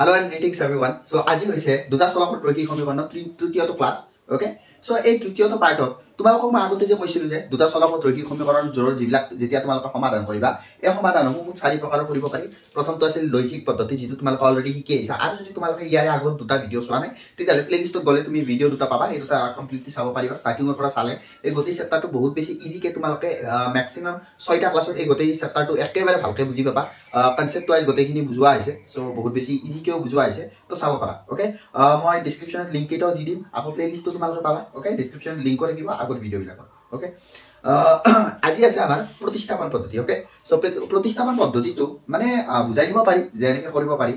Hello and greetings everyone. So আজি হৈছে দুটা চলকৰ ৰৈখিক সমীকৰণৰ তৃতীয়টো ক্লাস. Okay? So এই তৃতীয়টো পাৰ্টত তোমালোকক মই আগতে যে কৈছিলো যে দুটা চলকৰ ৰৈখিক সমীকৰণৰ জোৰৰ যিবিলাক যেতিয়া তোমালোকে সমাধান কৰিবা এই সমাধানসমূহ চাৰি প্ৰকাৰৰ কৰিব পাৰি. প্ৰথমটো আছিল লৈখিক পদ্ধতি যিটো তোমালোকে অলৰেডি শিকি আহিছা আৰু যদি তোমালোকে ইয়াৰে আগত দুটা ভিডিও চোৱা নাই তেতিয়াহ'লে প্লেলিষ্টত গ'লে তুমি ভিডিও দুটা পাবা এই দুটা কমপ্লিটলি চাব পাৰিবা ষ্টাৰ্টিংৰ পৰা চালে এই গোটেই চেপ্টাৰটো বহুত বেছি ইজিকে তোমালোকে ম্যাক্সিমাম 6টা ক্লাছত এই গোটেই চেপ্টাৰটো একেবাৰে ভালকে বুজি পাবা কনসেপ্ট ওয়াইজ গোটেইখিনি বুজোৱা হৈছে সো বহুত বেছি ইজিকেও বুজোৱা হৈছে তো চাব পাৰা ওকে মই ডেসক্ৰিপচনত লিংক এটাও দি দিম আকৌ প্লেলিষ্টটো তোমালোকে পাবা ওকে ডেসক্ৰিপচনত লিংক কৰি থাকিব আগৰ ভিডিও বিলাক ওকে আজি আছে আমাৰ প্ৰতিস্থাপন পদ্ধতি ওকে সো প্ৰতিস্থাপন পদ্ধতিটো মানে বুজাই দিব পাৰি যে এনেকৈ কৰিব পাৰি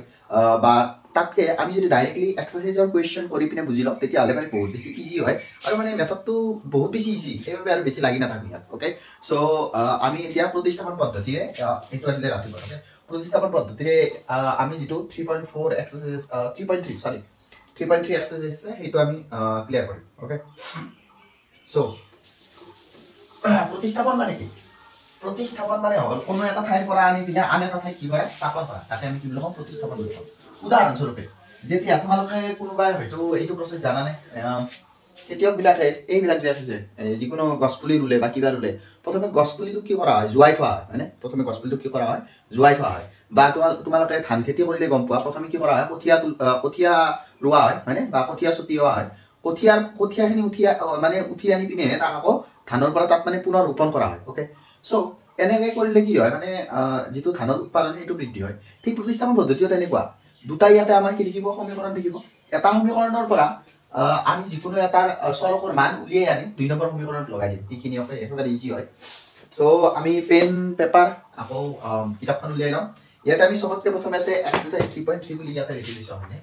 বা তাতকে আমি যদি ডাইৰেক্টলি এক্সাৰসাইজৰ কোৱেশ্চন কৰি পিনে বুজি লওঁ তেতিয়াহ'লে মানে বহুত বেছি ইজি হয় আৰু মানে মেথডটো বহুত বেছি ইজি সেইবাবে আৰু বেছি লাগি নাথাকে ইয়াত ওকে সো আমি এতিয়া প্ৰতিস্থাপন পদ্ধতিৰে এইটো আছিলে ৰাতিপুৱা ওকে প্ৰতিস্থাপন পদ্ধতিৰে আমি যেটো 3.4 এক্সাৰসাইজ 3.3 এক্সাৰসাইজ আছে সেইটো আমি ক্লিয়াৰ কৰিম ওকে সো প্ৰতিস্থাপন মানে কি প্ৰতিস্থাপন মানে হ'ল কোনো এটা ঠাইৰ পৰা আনি পিনে আন এটা ঠাই কি কৰে স্থাপন কৰা তাকে আমি কি বুলি কওঁ প্ৰতিস্থাপন বুলি কওঁ উদাহৰণ স্বৰূপে যেতিয়া তোমালোকে কোনোবাই হয়তো এইটো প্ৰসেস জানা নাই খেতিয়ক বিলাকে এইবিলাক যে আছে যে যিকোনো গছপুলি ৰুলে বা কিবা ৰুলে প্ৰথমে গছপুলিটো কি কৰা হয় জুৱাই থোৱা হয় মানে প্ৰথমে গছপুলিটো কি কৰা হয় জুৱাই থোৱা হয় বা তোমালোকে ধান খেতি কৰিলে গম পোৱা প্ৰথমে কি কৰা হয় কঠিয়া ৰোৱা হয় মানে বা কঠিয়া ছটিওৱা হয় কঠিয়াখিনি উঠি আনি পিনে তাক আকৌ ধানৰ পৰা তাত মানে পুনৰ ৰোপণ কৰা হয় ওকে সো এনেকৈ কৰিলে কি হয় মানে যেটো ধানৰ উৎপাদন সেইটো বৃদ্ধি হয় ঠিক প্ৰতিস্থাপন পদ্ধতিও তেনেকুৱা দুটা ইয়াতে আমাৰ কি লিখিব সমীকৰণ লিখিব এটা সমীকৰণৰ পৰা আমি যিকোনো এটা চলকৰ মান উলিয়াই আনি দুই নম্বৰ সমীকৰণত লগাই দিম এইখিনি একেবাৰে ইজি হয় সো আমি পেন পেপাৰ আকৌ কিতাপখন উলিয়াই লওঁ ইয়াতে আমি সবতকে প্ৰথমে আছে এক্সাৰসাইজ 3.3 বুলি ইয়াতে লিখি দিছো মানে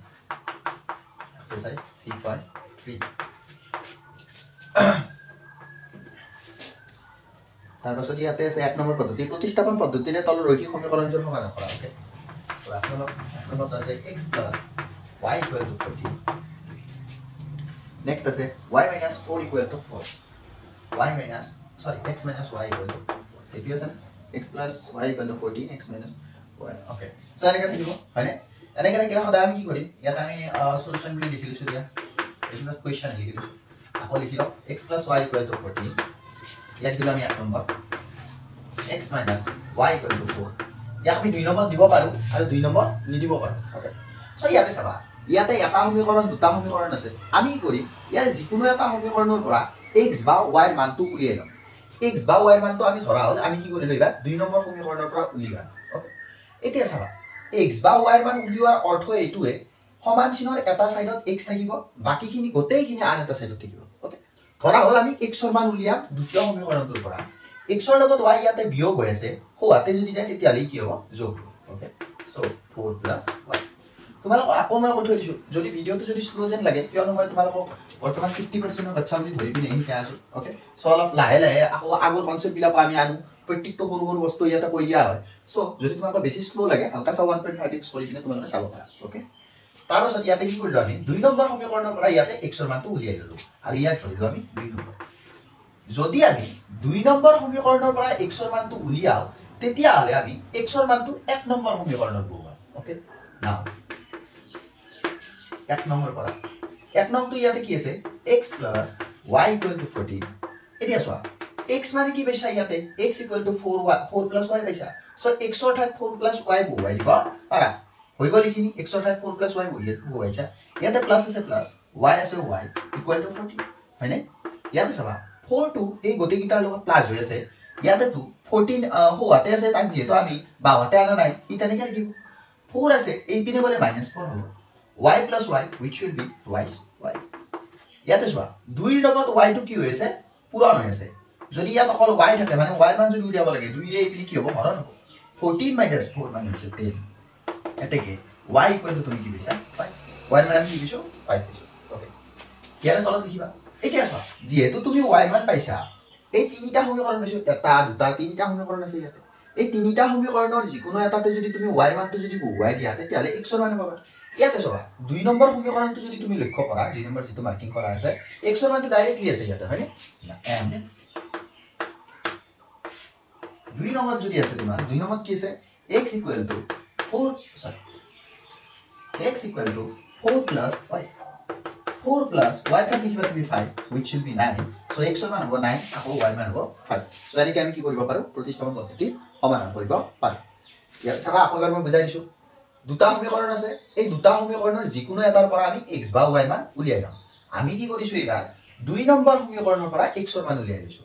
এক্সাৰসাইজ 3.3 তাৰপাছত ইয়াতে আছে এক নম্বৰ পদ্ধতি প্ৰতিস্থাপন পদ্ধতিৰে তলৰ ৰৈখিক সমীকৰণবোৰ সমাধান কৰা ওকে সো আপোনালোক আছে x y = 14 next আছে y - 4 = 4 x - y এটো আছে x + y = 14 x - y okay so এনেকৈ থাকিব হয়নে এনেকৈ থাকিলে সদায় আমি কি কৰিম ইয়াত আমি সলিউশন বুলি লিখি লৈছো দিয়া এটা কোৱেশ্চন লিখি লৈছো আকৌ লিখি লও x + y = 14 ইয়াত দিলো আমি এক নম্বৰ x - y = 4 ইয়াক আমি দুই নম্বৰ দিব পাৰো আৰু দুই নম্বৰ নিদিব পাৰো ওকে সো ইয়াতে চাবা ইয়াতে এটা সমীকৰণ দুটা সমীকৰণ আছে আমি কি কৰিম ইয়াৰ যিকোনো এটা সমীকৰণৰ পৰা x বা y ৰ মানটো উলিয়াই লম x বা y ৰ মানটো আমি ধৰা হ'ল আমি কি কৰিলো এবাৰ দুই নম্বৰ সমীকৰণৰ পৰা উলিয়াম ওকে এতিয়া চাবা x বা y ৰ মান উলিওৱাৰ অৰ্থ এইটোৱে সমান চিনৰ এটা সাইডত x থাকিব বাকিখিনি গোটেইখিনি আন এটা সাইডত থাকিব ওকে ধৰা হ'ল আমি x ৰ মান উলিয়াম দ্বিতীয় সমীকৰণটোৰ পৰা x ৰ লগত y ইয়াতে বিয়োগ হৈ আছে হোৱাতে যদি যায় তেতিয়ালে কি হ'ব যোগ ওকে সো 4 + y তোমালোক আকৌ মই কৈ দিছো যদি ভিডিওটো যদি স্লো যেন লাগে কিয়নো মই তোমালোকক বৰ্তমান 50% বাচ্চা আমি ধৰি পিনে শিকাই আছো ওকে সো অলপ লাহে লাহে আকৌ আগৰ কনসেপ্ট বিলাক আমি আনো প্ৰত্যেকটো সৰু সৰু বস্তু ইয়াতে কৈ দিয়া হয় সো যদি তোমালোক বেছি স্লো লাগে হালকা সা 1.5x কৰি পিনে তোমালোকে চাব পাৰা ওকে তাৰ পাছত ইয়াতে কি কৰিলো আমি দুই নম্বৰ সমীকৰণৰ পৰা ইয়াতে x ৰ মানটো উলিয়াই ললো আৰু ইয়াত ধৰিলো আমি 2 নম্বৰ যদি আমি দুই নম্বৰ সমীকৰণৰ পৰা x ৰ মানটো উলিয়াও তেতিয়া হলে আমি x ৰ মানটো এক নম্বৰ সমীকৰণত বহাম ওকে নাও এক নম্বৰ পৰা এক নম্বৰটো ইয়াতে কি আছে x + y = 14 এতিয়া চোৱা x মানে কি পাইছা ইয়াতে x = 4 + y পাইছা সো x ৰ ঠাইত 4 + y বহুৱাই দিব পাৰা হৈ গ'ল এইখিনি x ৰ ঠাইত 4 + y বহুৱাইছা ইয়াতে প্লাস আছে প্লাস y আছে y = 14 হয়নে ইয়াতে চাবা 4 টো এই গোটেইকেইটাৰ লগত প্লাস হৈ আছে ইয়াতে তো 14 হোৱাতে আছে তাক যেটো আমি বাওতে আনা নাই ই তেনেকৈ লিখিব 4 আছে এই পিনে গলে -4 হ'ব y + y which will be twice y ইয়াতে চোৱা 2 ৰ লগত y টো কি হৈ আছে পূৰণ হৈ আছে যদি ইয়াত অকল y থাকে মানে y মান যদি উলিয়াব লাগে 2 ৰে এই কি হ'ব হৰণ হ'ব 14 - 4 মানে হৈছে 10 এতেকে y = তুমি কি দিছা 5 y মানে আমি কি দিছো 5 দিছো ওকে ইয়াতে তলত লিখিবা এতিয়া চোৱা যেহেতু তুমি y মান পাইছা এই তিনিটা সমীকৰণ আছে এটা দুটা তিনিটা সমীকৰণ আছে ইয়াতে এই তিনিটা সমীকৰণৰ যিকোনো এটাতে যদি তুমি y মানটো যদি বহুৱাই দিয়া তেতিয়ালে x ৰ মান পাবা ইয়াতে চোৱা দুই নম্বৰ সমীকৰণটো যদি তুমি লক্ষ্য কৰা দুই নম্বৰ যেটো মাৰ্কিং কৰা আছে x ৰ মানটো ডাইৰেক্টলি আছে ইয়াতে হয়নে and দুই নম্বৰ যদি আছে তোমাৰ দুই নম্বৰত কি আছে x = 4 x equal to 4 plus y. 4 plus y can be 5, which will be 9. So x ৰ মান হ'ব 9 আকৌ y মান হ'ব 5. So এনেকৈ আমি কি কৰিব পাৰো প্ৰতিস্থাপন পদ্ধতি সমাধান কৰিব পাৰো। ইয়াত চাবা আকৌ এবাৰ মই বুজাই দিছো। দুটা সমীকৰণ আছে, এই দুটা সমীকৰণৰ যিকোনো এটাৰ পৰা আমি x বা y মান উলিয়াই লম। আমি কি কৰিছো এবাৰ 2 নম্বৰ সমীকৰণৰ পৰা x ৰ মান উলিয়াই লৈছো।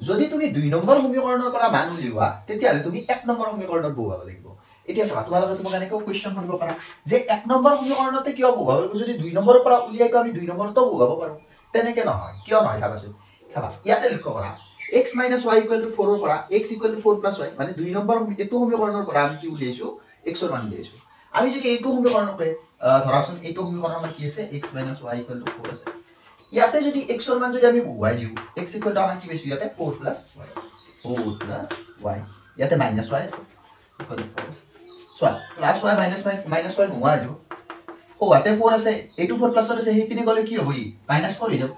যদি তুমি 2 নম্বৰ সমীকৰণৰ পৰা মান উলিওৱা তেতিয়াহলে তুমি 1 নম্বৰ সমীকৰণত বহুৱাব লাগিব। এতিয়া চাবা তোমালোকে তোমাক এনেকৈ কোৱেশ্চন কৰিব পাৰা যে 1 নম্বৰ সমীকৰণতে কিয় বহুৱাব লাগিব যদি 2 নম্বৰৰ পৰা উলিয়াইটো আমি 2 নম্বৰতো বহুৱাব পাৰো। তেনেকে নহয়, কিয় নহয় চাবাচোন। চাবা ইয়াতে লক্ষ্য কৰা x - y = 4 ৰ পৰা x = 4 + y মানে 2 নম্বৰ এটো সমীকৰণৰ পৰা আমি কি উলিয়াইছো x ৰ মান উলিয়াইছো। আমি যদি এইটো সমীকৰণকে ধৰাচোন এইটো সমীকৰণ আমাৰ কি আছে x - y = 4 আছে। ইয়াতে যদি x ৰ মান যদি আমি বহুৱাই দিও x = আমাৰ কি পাইছো ইয়াতে 4 + y 4 + y ইয়াতে -y আছে = 4 চোৱা +y - y নোহোৱা হৈ যাব। ও ইয়াতে 4 আছে, এইটো 4 প্লাছত আছে, সেইপিনে গলে কি হ'ব ই -4 হৈ যাব।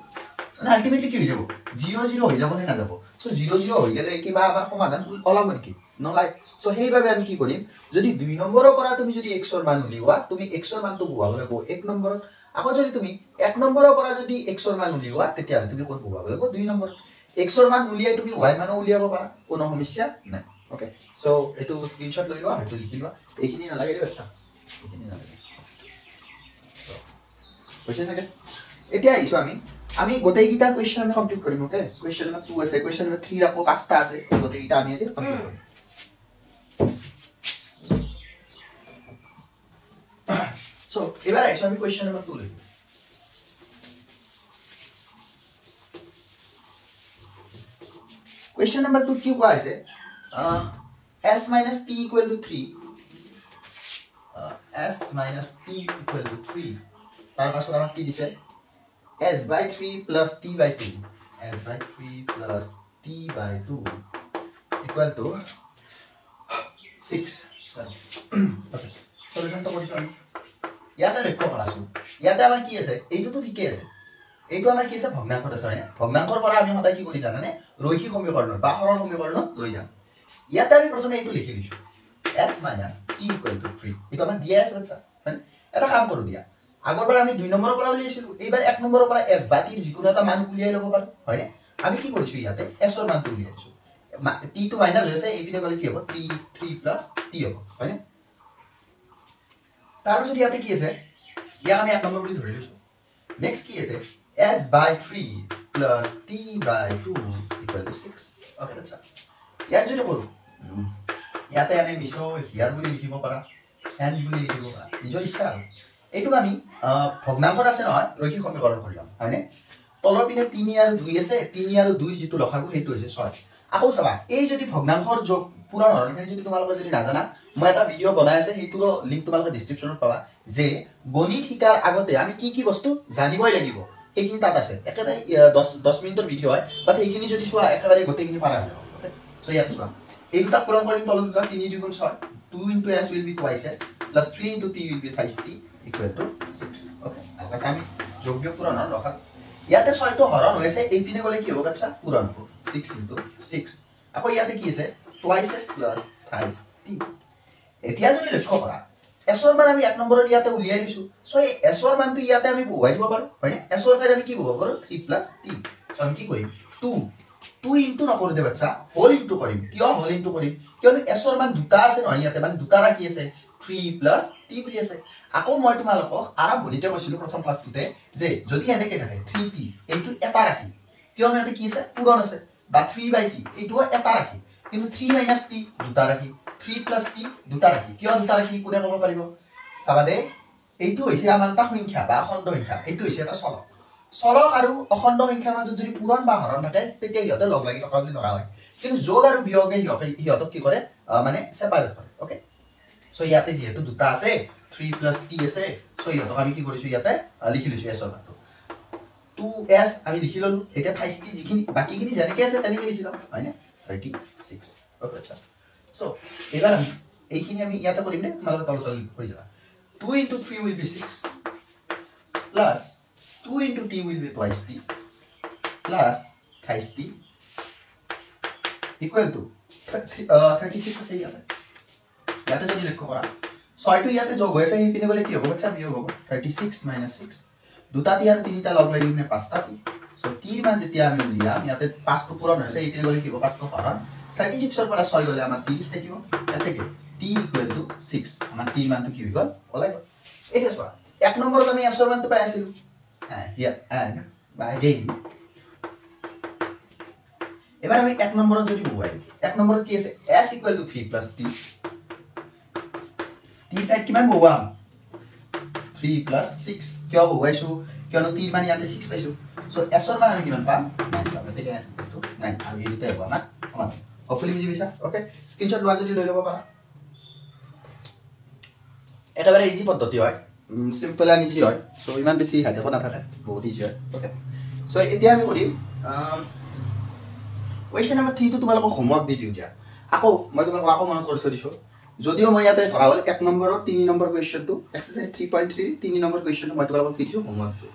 মানে আলটিমেটলি কি হৈ যাব 0 0 হৈ যাব নে না যাব। সো 0 0 হৈ গেলে কিবা আমাৰ সমাধান ওলাব নেকি নলাই। সো সেইভাবে আমি কি কৰিম যদি 2 নম্বৰৰ পৰা তুমি যদি x ৰ মান উলিওৱা তুমি x ৰ মানটো বহুৱাব লাগিব 1 নম্বৰত। আকৌ যদি তুমি 1 নম্বৰৰ পৰা যদি x ৰ মান উলিওৱা তেতিয়াহলে তুমি কোন বহুৱাব লাগিব 2 নম্বৰত। x ৰ মান উলিয়াই তুমি y মানো উলিয়াব পাৰা, কোনো সমস্যা নাই। ওকে সো এটো স্ক্ৰিনশট লৈ লোৱা, এটো লিখি লোৱা, এইখিনি নালাগে দেই বাচ্চা, এইখিনি নালাগে। বুঝছে থাকে এতিয়া আইছো আমি গোটেই কিটা কোৱেশ্চন আমি কমপ্লিট কৰিম। ওকে কোৱেশ্চন নম্বৰ 2 আছে, কোৱেশ্চন নম্বৰ 3 আকৌ 5টা আছে, গোটেই কিটা আমি আজি কমপ্লিট কৰিম। সো এবাৰ আইছো আমি কোৱেশ্চন নম্বৰ 2 লৈ। কোৱেশ্চন নম্বৰ 2 কি কোৱা আছে s - t = 3 s - t = 3 তাৰ পাছত আমাক কি দিছে s/3 + t/2 s/3 + t/2 = 6 sorry okay solution তো কৰিছো আমি। ইয়াতে লক্ষ্য কৰাছো ইয়াতে আমাৰ কি আছে এইটো তো ঠিকই আছে, এইটো আমাৰ কি আছে ভগ্নাংশত আছে হয়নে। ভগ্নাংশৰ পৰা আমি সদায় কি কৰি জানানে ৰৈখিক সমীকৰণ বা সৰল সমীকৰণত লৈ যাম। ইয়াতে আমি প্ৰথমে এইটো লিখি দিছো s - t = 3 এটা আমাৰ দিয়া আছে বাচ্চা মানে এটা কাম কৰো দিয়া আগৰবাৰ আমি 2 নম্বৰৰ পৰা উলিয়াইছিলো, এইবাৰ 1 নম্বৰৰ পৰা s বা t ৰ যিকোনো এটা মান উলিয়াই লব পাৰো হয়নে। আমি কি কৰিছো ইয়াতে s ৰ মানটো উলিয়াইছো, t টো মাইনাস হৈছে এইপিনে গলে কি হ'ব 3 + t হ'ব হয়নে। তাৰ পিছত ইয়াতে কি আছে ইয়াক আমি 1 নম্বৰ বুলি ধৰি লৈছো। নেক্সট কি আছে s/3 + t/2 = 6 ওকে বাচ্চা। ইয়াত যদি কৰো ইয়াতে আমি মিশ্ৰ হিয়াৰ বুলি লিখিব পাৰা n বুলি লিখিব পাৰা নিজৰ ইচ্ছা। এইটোক আমি ভগ্নাংশত আছে নহয় ৰৈখিক সমীকৰণ কৰিলাম হয়নে। তলৰ পিনে 3 আৰু 2 আছে, 3 আৰু 2 যেটো লখাগু হেতু হৈছে 6। আকৌ চাবা এই যদি ভগ্নাংশৰ যোগ পূৰণ হৰণখিনি যদি তোমালোকে যদি নাজানা মই এটা ভিডিও বনাই আছে হেতুৰ লিংক তোমালোকে ডেসক্ৰিপচনত পাবা যে গণিত শিকাৰ আগতে আমি কি কি বস্তু জানিবই লাগিব এইখিনি তাত আছে। একেবাৰে 10 মিনিটৰ ভিডিও হয় বাট এইখিনি যদি চোৱা একেবাৰে গোটেইখিনি পাৰা হৈ যাব। ওকে সো ইয়াত চোৱা এই দুটা পূৰণ কৰিম তলত দুটা 3 × 2 = 6 2 × s will be twice s plus 3 × t will be thrice t = 6 okay. আচ্ছা আমি যোগ বিয়োগ পূৰণৰ লখাগু ইয়াতে 6 টো হৰণ হৈছে এইপিনে গলে কি হ'ব বাচ্চা পূৰণ হ'ব 6 × 6। আকৌ ইয়াতে কি আছে twice s plus thrice t। এতিয়া যদি লক্ষ্য কৰা s ৰ মান আমি 1 নম্বৰত ইয়াতে উলিয়াই দিছো, সো এই s ৰ মানটো ইয়াতে আমি বহুৱাই দিব পাৰো হয়নে। s ৰ ঠাইত আমি কি বহুৱাব পাৰো 3 + t। সো আমি কি কৰিম 2 ইনটু নকৰো দে বাচ্চা হোল ইনটু কৰিম। কিয় হোল ইনটু কৰিম কিয়নো s ৰ মান দুটা আছে নহয় ইয়াতে মানে দুটা ৰাখি আছে 3 + t বুলি আছে। আকৌ মই তোমালোকক আৰম্ভণিতে কৈছিলো প্ৰথম ক্লাছটোতে যে যদি এনেকে থাকে 3t এইটো এটা ৰাখি কিয়নো ইয়াতে কি আছে পূৰণ আছে বা 3/t এইটো এটা ৰাখি কিন্তু 3 - t দুটা ৰাখি 3 + t দুটা ৰাখি কিয় দুটা ৰাখি কোনে ক'ব পাৰিব চাবা দে। এইটো হৈছে আমাৰ এটা সংখ্যা বা অখণ্ড সংখ্যা, এইটো হৈছে এটা চলক। চলক আৰু অখণ্ড সংখ্যাৰ মাজত যদি পূৰণ বা হৰণ থাকে তেতিয়া ইহতে লগ লাগি থকা বুলি ধৰা হয়, কিন্তু যোগ আৰু বিয়োগে ইহতক কি কৰে মানে সেপাৰেট কৰে। ওকে সো ইয়াতে যেহেতু দুটা আছে 3 + t আছে সো ইহতক আমি কি কৰিছো ইয়াতে লিখি লৈছো s ৰ মানটো 2s আমি লিখি ললো। এতিয়া thrice t যিখিনি বাকিখিনি যেনেকে আছে তেনেকে লিখি লম হয়নে 36 ওকে আচ্ছা। সো এবাৰ আমি এইখিনি আমি ইয়াতে কৰিম নে তোমালোকে তলত কৰি যাবা 2 × 3 will be 6 plus 2 × t will be twice t plus thrice t equal to 36 আছে ইয়াতে যদি লক্ষ্য কৰা 6 টো ইয়াতে যোগ হৈ আছে এইপিনে গলে কি হ'ব বাচ্চা বিয়োগ হ'ব 36 - 6 দুটা টি আৰু তিনিটা লগ লাগি মানে পাঁচটা টি সো টিৰ মান যেতিয়া আমি লিয়াম ইয়াতে 5 টো পূৰণ হৈছে এইপিনে গলে কি হ'ব 5 টো হৰণ 36 ৰ পৰা 6 গলে আমাৰ 30 থাকিব ইয়াতে কি t = 6 আমাৰ t মানটো কি হৈ গল ওলাই গল এটা চোৱা এক নম্বৰত আমি s ৰ মানটো পাই আছিল হিয়াৰ and by again এবাৰ আমি এক নম্বৰত যদি বুৱাই এক নম্বৰত কি আছে s = 3 + t t ফাইভ কিমান বুৱাম 3 + 6 কিয় বুৱাইছো কিয়নো t মান ইয়াতে 6 পাইছো সো s ৰ মান আমি কিমান পাম 9 পাম তেতিয়া s = 9 আৰু এইটো হ'ব আমাৰ সমান হপফুলি বুজি পাইছা ওকে স্ক্ৰিনশ্বট লোৱা যদি লৈ ল'ব পাৰা একেবাৰে ইজি পদ্ধতি হয় সিম্পল এন্ড ইজি হয় সো ইমান বেছি হাইডক নাথাকে বহুত ইজি হয় ওকে সো এতিয়া আমি কৰিম কোৱেশ্চন নম্বৰ 3 টো তোমালোকক হোমৱৰ্ক দি দিও দিয়া আকৌ মই তোমালোকক আকৌ মনত কৰি দিছো যদিও মই ইয়াতে ধৰা হল 1 নম্বৰৰ 3 নম্বৰ কোৱেশ্চনটো এক্সাৰসাইজ 3.3 3 নম্বৰ কোৱেশ্চনটো মই তোমালোকক দিছো হোমৱৰ্কটো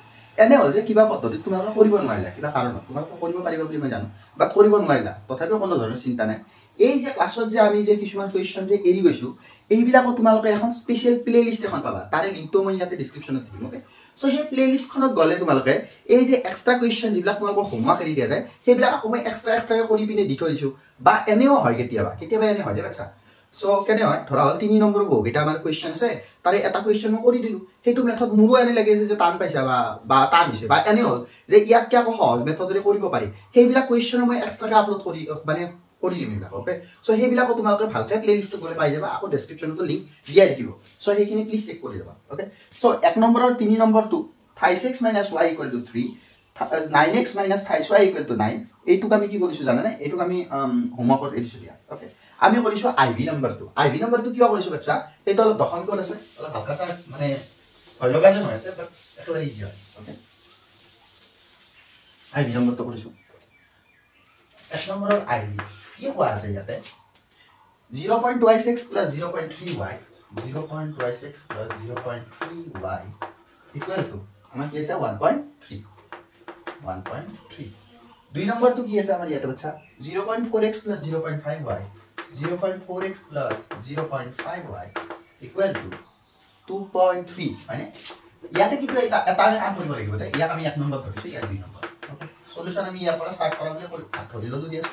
এনে হল যে কিবা পদ্ধতি তোমালোকে কৰিব নোৱাৰিলা কিবা কাৰণত তোমালোকে কৰিব পাৰিবা বুলি মই জানো বা কৰিব নোৱাৰিলা তথাপিও কোনো ধৰণৰ চিন্তা নাই এই যে ক্লাছত যে আমি যে কিছুমান কোৱেশ্চন যে এৰি গৈছো এইবিলাকো তোমালোকে এখন স্পেশাল প্লেলিস্ট এখন পাবা তাৰে লিংকটো মই ইয়াতে ডেসক্ৰিপচনত দিম ওকে সো সেই প্লেলিস্টখনত গলে তোমালোকে এই যে এক্সট্ৰা কোৱেশ্চন যিবিলাক তোমালোকৰ হোমৱৰ্ক এৰি দিয়া যায় সেইবিলাক মই এক্সট্ৰা কৰি পিনে দি থৈ দিছো বা এনেও হয় কেতিয়াবা এনে হয় বাচ্চা সো কেনে হয় ধৰা হল 3 নম্বৰ বহুকেইটা আমাৰ কোৱেশ্চন আছে তাৰে এটা কোৱেশ্চন মই কৰি দিলো সেইটো মেথড মোৰো এনে লাগে যে টান পাইছা বা টান হৈছে বা এনে হল যে ইয়াত কি আকৌ সহজ মেথডৰে কৰিব পাৰি সেইবিলাক কোৱেশ্চন মই এক্সট্ৰাকে আপলোড কৰি মানে কৰি দিম এইবিলাক ওকে সো সেইবিলাকো তোমালোকে ভালকে প্লেলিস্টত গলে পাই যাবা আকৌ ডেসক্ৰিপচনতো লিংক দিয়া থাকিব সো সেইখিনি প্লিজ চেক কৰি লবা ওকে সো 1 নম্বৰৰ 3 নম্বৰটো 36 - y = 3 9x - y = 9 এইটুক আমি কি কৰিছো জানানে এইটুক আমি হোমৱৰ্কত এৰিছো দিয়া ওকে আমি কৰিছো আইভি নম্বৰটো কিয় কৰিছো বাচ্চা এইটো অলপ দখন কোন আছে অলপ ভালকা মানে হয় লগা যেন হৈছে বাট একেবাৰে ইজি হয় ওকে আইভি নম্বৰটো কৰিছো 1 নম্বৰৰ আইভি কি কোৱা আছে ইয়াতে 0.26 + 0.3y 0.26 + 0.3y = আমাৰ কি আছে 1.3 দুই নম্বৰটো কি আছে আমাৰ ইয়াতে বাচ্চা 0.4x + 0.5y 0.4x + 0.5y = 2.3 মানে ইয়াতে কিন্তু এটা আমি কাম কৰিব লাগিব ইয়াক আমি 1 নম্বৰ ধৰিছো ইয়াত 2 নম্বৰ সলিউশন আমি ইয়াৰ পৰা স্টাৰ্ট কৰাবলৈ ধৰি ললো দিয়া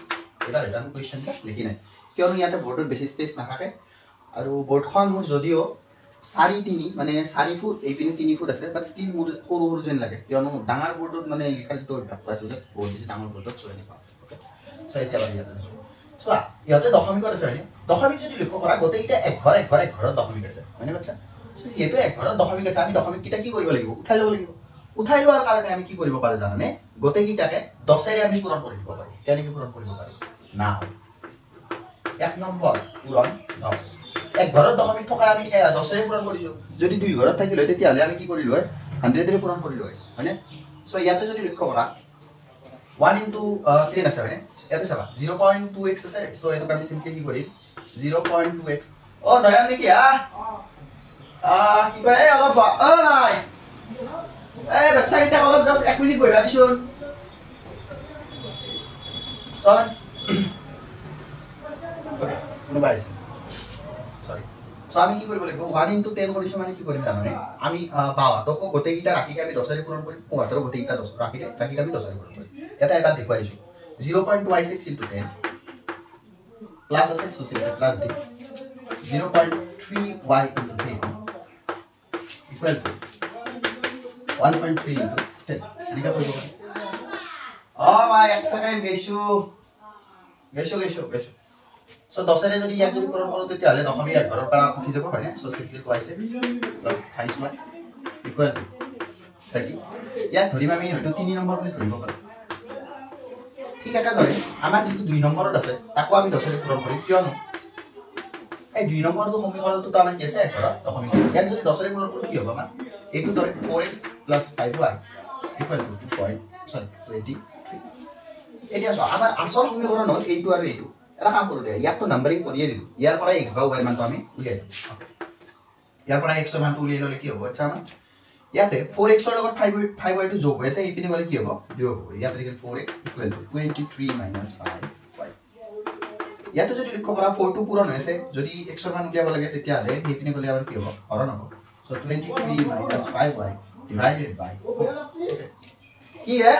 এবাৰ এটা আমি কোৱেশ্চনটা লিখি নাই কিয়নো ইয়াতে বোৰ্ডত বেছি স্পেচ নাথাকে আৰু বোৰ্ডখন মোৰ যদিও 4.3 মানে 4 ফুট এইপিনে 3 ফুট আছে বাট স্টিল মোৰ সৰু যেন লাগে কিয়নো ডাঙৰ বোৰ্ডত মানে লিখাৰ যেটো অভ্যাস পাইছো যে বহুত বেছি ডাঙৰ বোৰ্ডত চলে নেপা ওকে সো এতিয়া বাদ দিয়া চোৱা ইয়াতে দশমিকৰ আছে হয়নে দশমিক যদি লক্ষ্য কৰা গোটেইটা এক ঘৰ দশমিক আছে হয়নে বাচ্চা সো যেহেতু এক ঘৰত দশমিক আছে আমি দশমিক কিটা কি কৰিব লাগিব উঠাই ল'ব লাগিব উঠাই লোৱাৰ কাৰণে আমি কি কৰিব পাৰো জানানে গোটেইটাকে 10 এৰে আমি পূৰণ কৰি দিব পাৰো কেনেকৈ পূৰণ কৰিব পাৰো না 1 নম্বৰ পূৰণ 10 এক ঘৰত দশমিক থকা আমি 10 এৰে পূৰণ কৰিছো যদি দুই ঘৰত থাকিলে তেতিয়া হলে আমি কি কৰিলো হয় 100 এৰে পূৰণ কৰিলো হয় হয়নে সো ইয়াতে যদি লক্ষ্য কৰা 1 * 10 আছে হয়নে ইয়াতে চাবা 0.2x আছে সো এটো আমি সিম্পলি কি কৰিম 0.2x ও নয়ন নেকি কি কয় অলপ নাই বাচ্চা এটা অলপ জাস্ট 1 মিনিট বহিবা দিছোন সরি ওকে কোনো বাইছে সরি সো আমি কি কৰিব লাগিব 1 * 10 কৰিছো মানে কি কৰিম জানানে আমি পাওয়া তো গোটেইটা ৰাখিকে আমি 10 এৰে পূৰণ কৰিম কোৱাতৰ গোটেইটা 10 ৰাখিকে আমি 10 এৰে পূৰণ কৰিম এটা এবাৰ দেখুৱাই দিছো 0.26 * 10 প্লাস আছে so plus the 0.3y * 10 equal to 1.3 * 10 এনেকা কৰিব পাৰি ভাই এক সেকেন্ড গেছো সো 10 এৰে যদি ইয়াক যদি পূৰণ কৰো তেতিয়া হলে দশমিক এক ঘৰৰ পৰা উঠি যাব হয়নে so simply 26 + 28y equal to 30 ইয়াক ধৰিম আমি হয়তো 3 নম্বৰ বুলি ধৰিব পাৰো ঠিক আছে ধৰে আমাৰ যেটো 2 নম্বৰত আছে তাকো আমি 10 এৰে পূৰণ কৰিম কিয়নো এই 2 নম্বৰটো সমীকৰণটো তো আমাৰ কি আছে ঘৰত দশমিক ইয়াক যদি 10 এৰে পূৰণ কৰো কি হ'ব আমাৰ এইটো ধৰে 4x + 5y = 2.23 এতিয়া সো আমাৰ আসল সমীকৰণ হ'ল এইটো আৰু এইটো এটা কাম কৰো দে ইয়াক তো নাম্বাৰিং কৰিয়ে দিলো ইয়াৰ পৰা x বা y মানটো আমি উলিয়াই দিম ইয়াৰ পৰা x মানটো উলিয়াই ললে কি হ'ব আচ্ছা আমাৰ ইয়াতে 4x ৰ লগত 5y টো যোগ হৈ আছে এইপিনে গলে কি হ'ব বিয়োগ হ'ব ইয়াতে লিখিল 4x = 23 - 5y ইয়াতে যদি লক্ষ্য কৰা 4 টো পূৰণ হৈছে যদি x ৰ মান উলিয়াব লাগে তেতিয়া হলে হেপিনে গলে আবাৰ কি হ'ব হৰণ হ'ব সো 23 - 5y divided by 4 কি है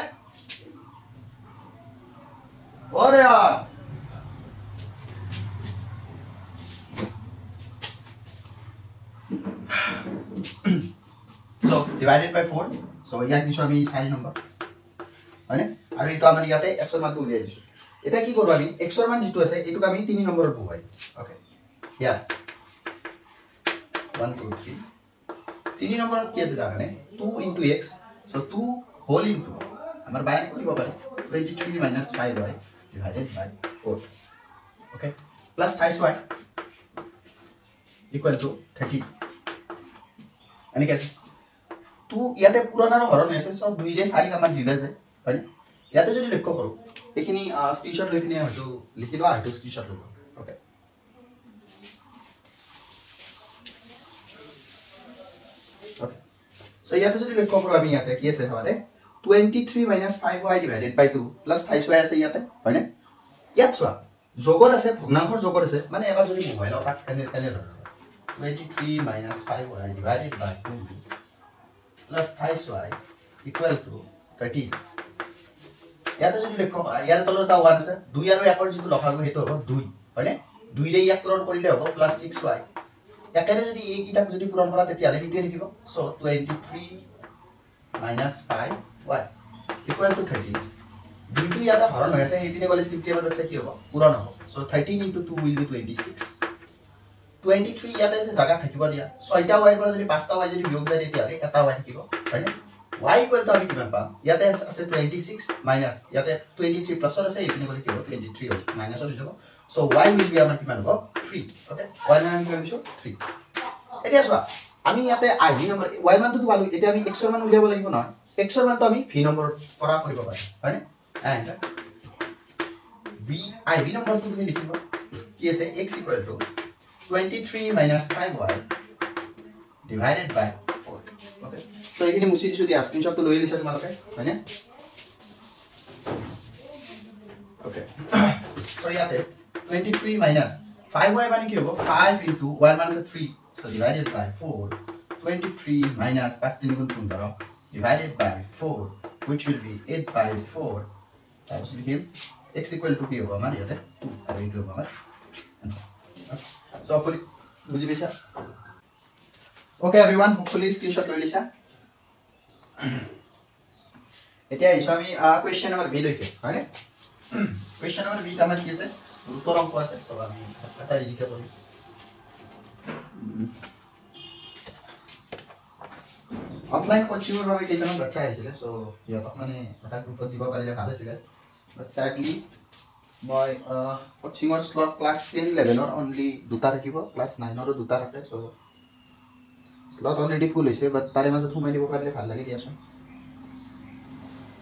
और यार so divided by 4 so ইয়াক দিছো আমি 4 নম্বৰ হয়নে আৰু এটো আমাৰ ইয়াতে x ৰ মানটো উলিয়াই দিছো এটা কি কৰব আমি x ৰ মান যেটো আছে এটোক আমি 3 নম্বৰত বহাই ওকে হিয়াৰ 1 2 3 3 নম্বৰত কি আছে জানানে 2 into x so 2 whole into আমাৰ বাইৰে কৰিব পারে 23 - 5y divided by 4 okay plus 5y equal to 30 अनि कैसे तू ইয়াতে পুৰানাৰ হৰণ আছে সব 2 ৰে 4 কামান ডিভাইড আছে হয় ইয়াতে যদি লক্ষ্য কৰো এখিনি স্ক্ৰিনশ্বট লৈ কিনে হয়তো লিখি লোৱা হয়তো স্ক্ৰিনশ্বট লব ওকে ওকে সো ইয়াতে যদি লক্ষ্য কৰো আমি ইয়াতে কি আছে আমাৰে 23 - 5y divided by 2 plus 5y আছে ইয়াতে হয় না ইয়াত চোৱা যোগৰ আছে ভগ্নাংশৰ যোগৰ আছে মানে এবাৰ যদি মোবাইল অটাক এনে 23 - 5y divided by 2 plus 5y equal to 30 ইয়াতে যদি লক্ষ্য কৰা ইয়াৰ তলত এটা 1 আছে 2 আৰু 1 ৰ যেটো লসাগু হেতু হ'ব 2 হয়নে 2 ৰে 1 পূৰণ কৰিলে হ'ব plus 6y একেৰে যদি এই কিটাক যদি পূৰণ কৰা তেতিয়া হলে কিটো লিখিব সো 23 - 5y equal to 30 দুইটো ইয়াতে হৰণ হৈ আছে হেপিনে গলে সিম্পলি আমাৰ আছে কি হ'ব পূৰণ হ'ব সো 13 into 2 will be 26 23 ইয়াতে আছে জায়গা থাকিব দিয়া 6টা y পৰা যদি 5টা y যদি বিয়োগ যায় তেতিয়া হলে এটা y থাকিব হয়নে y equal to আমি কিমান পাম ইয়াতে আছে 26 মাইনাস ইয়াতে 23 প্লাস আছে হেপিনে গলে কি হ'ব 23 হ'ব মাইনাস হৈ যাব সো y will be আমাৰ কিমান হ'ব 3 ওকে y মান কিমান দিছো 3 এতিয়া চোৱা আমি ইয়াতে i নম্বৰ y মানটো পালো এতিয়া আমি x ৰ মান উলিয়াব লাগিব নহয় x ৰ মানটো আমি v নম্বৰ পৰা কৰিব পাৰিম হয়নে and v নম্বৰটো তুমি লিখিব কি আছে x equal to 23 - 5y divided by 4 okay so এখিনি মুছি দিছো দিয়া স্ক্ৰিনশ্বটটো লৈ লৈছা তোমালোকে হয়নে okay so ইয়াতে 23 - 5y মানে কি হ'ব 5 into 1 minus 3 so divided by 4 23 minus 5 3 গুণ 15 divided by 4 which will be 8 by 4 তাৰপিছত লিখিম x equal to কি হ'ব আমাৰ ইয়াতে 2 আৰু এইটো হ'ব আমাৰ so hopefully বুজি পাইছা okay everyone hopefully screenshot লৈ লৈছা এতিয়া ইছো আমি question number b লৈকে হয়নে question number b আমাৰ কি আছে উত্তৰ অংক আছে সব আমি আশা লিখা কৰিম অফলাইন কোচিংৰ বাবে কেইটামান বাচ্চা আহিছিল সো ইহঁতক মানে এটা গ্ৰুপত দিব পাৰিলে ভাল আছিল বাট sadly মই কোচিংৰ স্লট ক্লাস 10 11 ৰ only দুটা ৰাখিব ক্লাস 9 ৰ দুটা ৰাখে সো স্লট অলৰেডি ফুল হৈছে বাট তাৰে মাজত সোমাই দিব পাৰিলে ভাল লাগে দিয়াচোন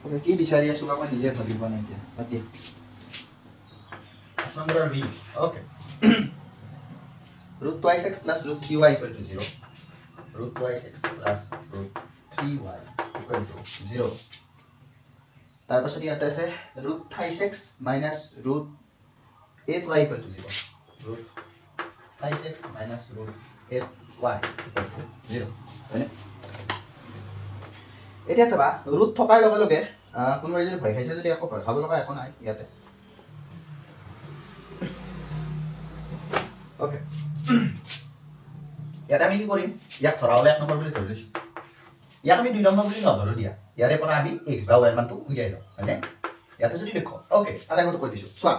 ওকে কি বিচাৰি আছো মই নিজে ভাবিব নাই এতিয়া বাকি number b okay root twice x plus root 3y equal to 0 root twice x plus root 3y equal to 0 তাৰপাছত ইয়াতে আছে root thrice x minus root 8y equal to 0 root thrice x minus root 8y equal to 0 হয়নে এতিয়া চাবা root থকাৰ লগে লগে কোনোবাই যদি ভয় খাইছে যদি একো ভয় খাব লগা একো নাই ইয়াতে ওকে ইয়াতে আমি কি কৰিম ইয়াক ধৰা হলে 1 নম্বৰ বুলি ধৰি লৈছো ইয়াক আমি 2 নম্বৰ বুলি নধৰো দিয়া ইয়াৰে পৰা আমি x বা y মানটো উলিয়াই লওঁ মানে ইয়াতে যদি লিখো ওকে আৰু আগতে কৈ দিছো চোৱা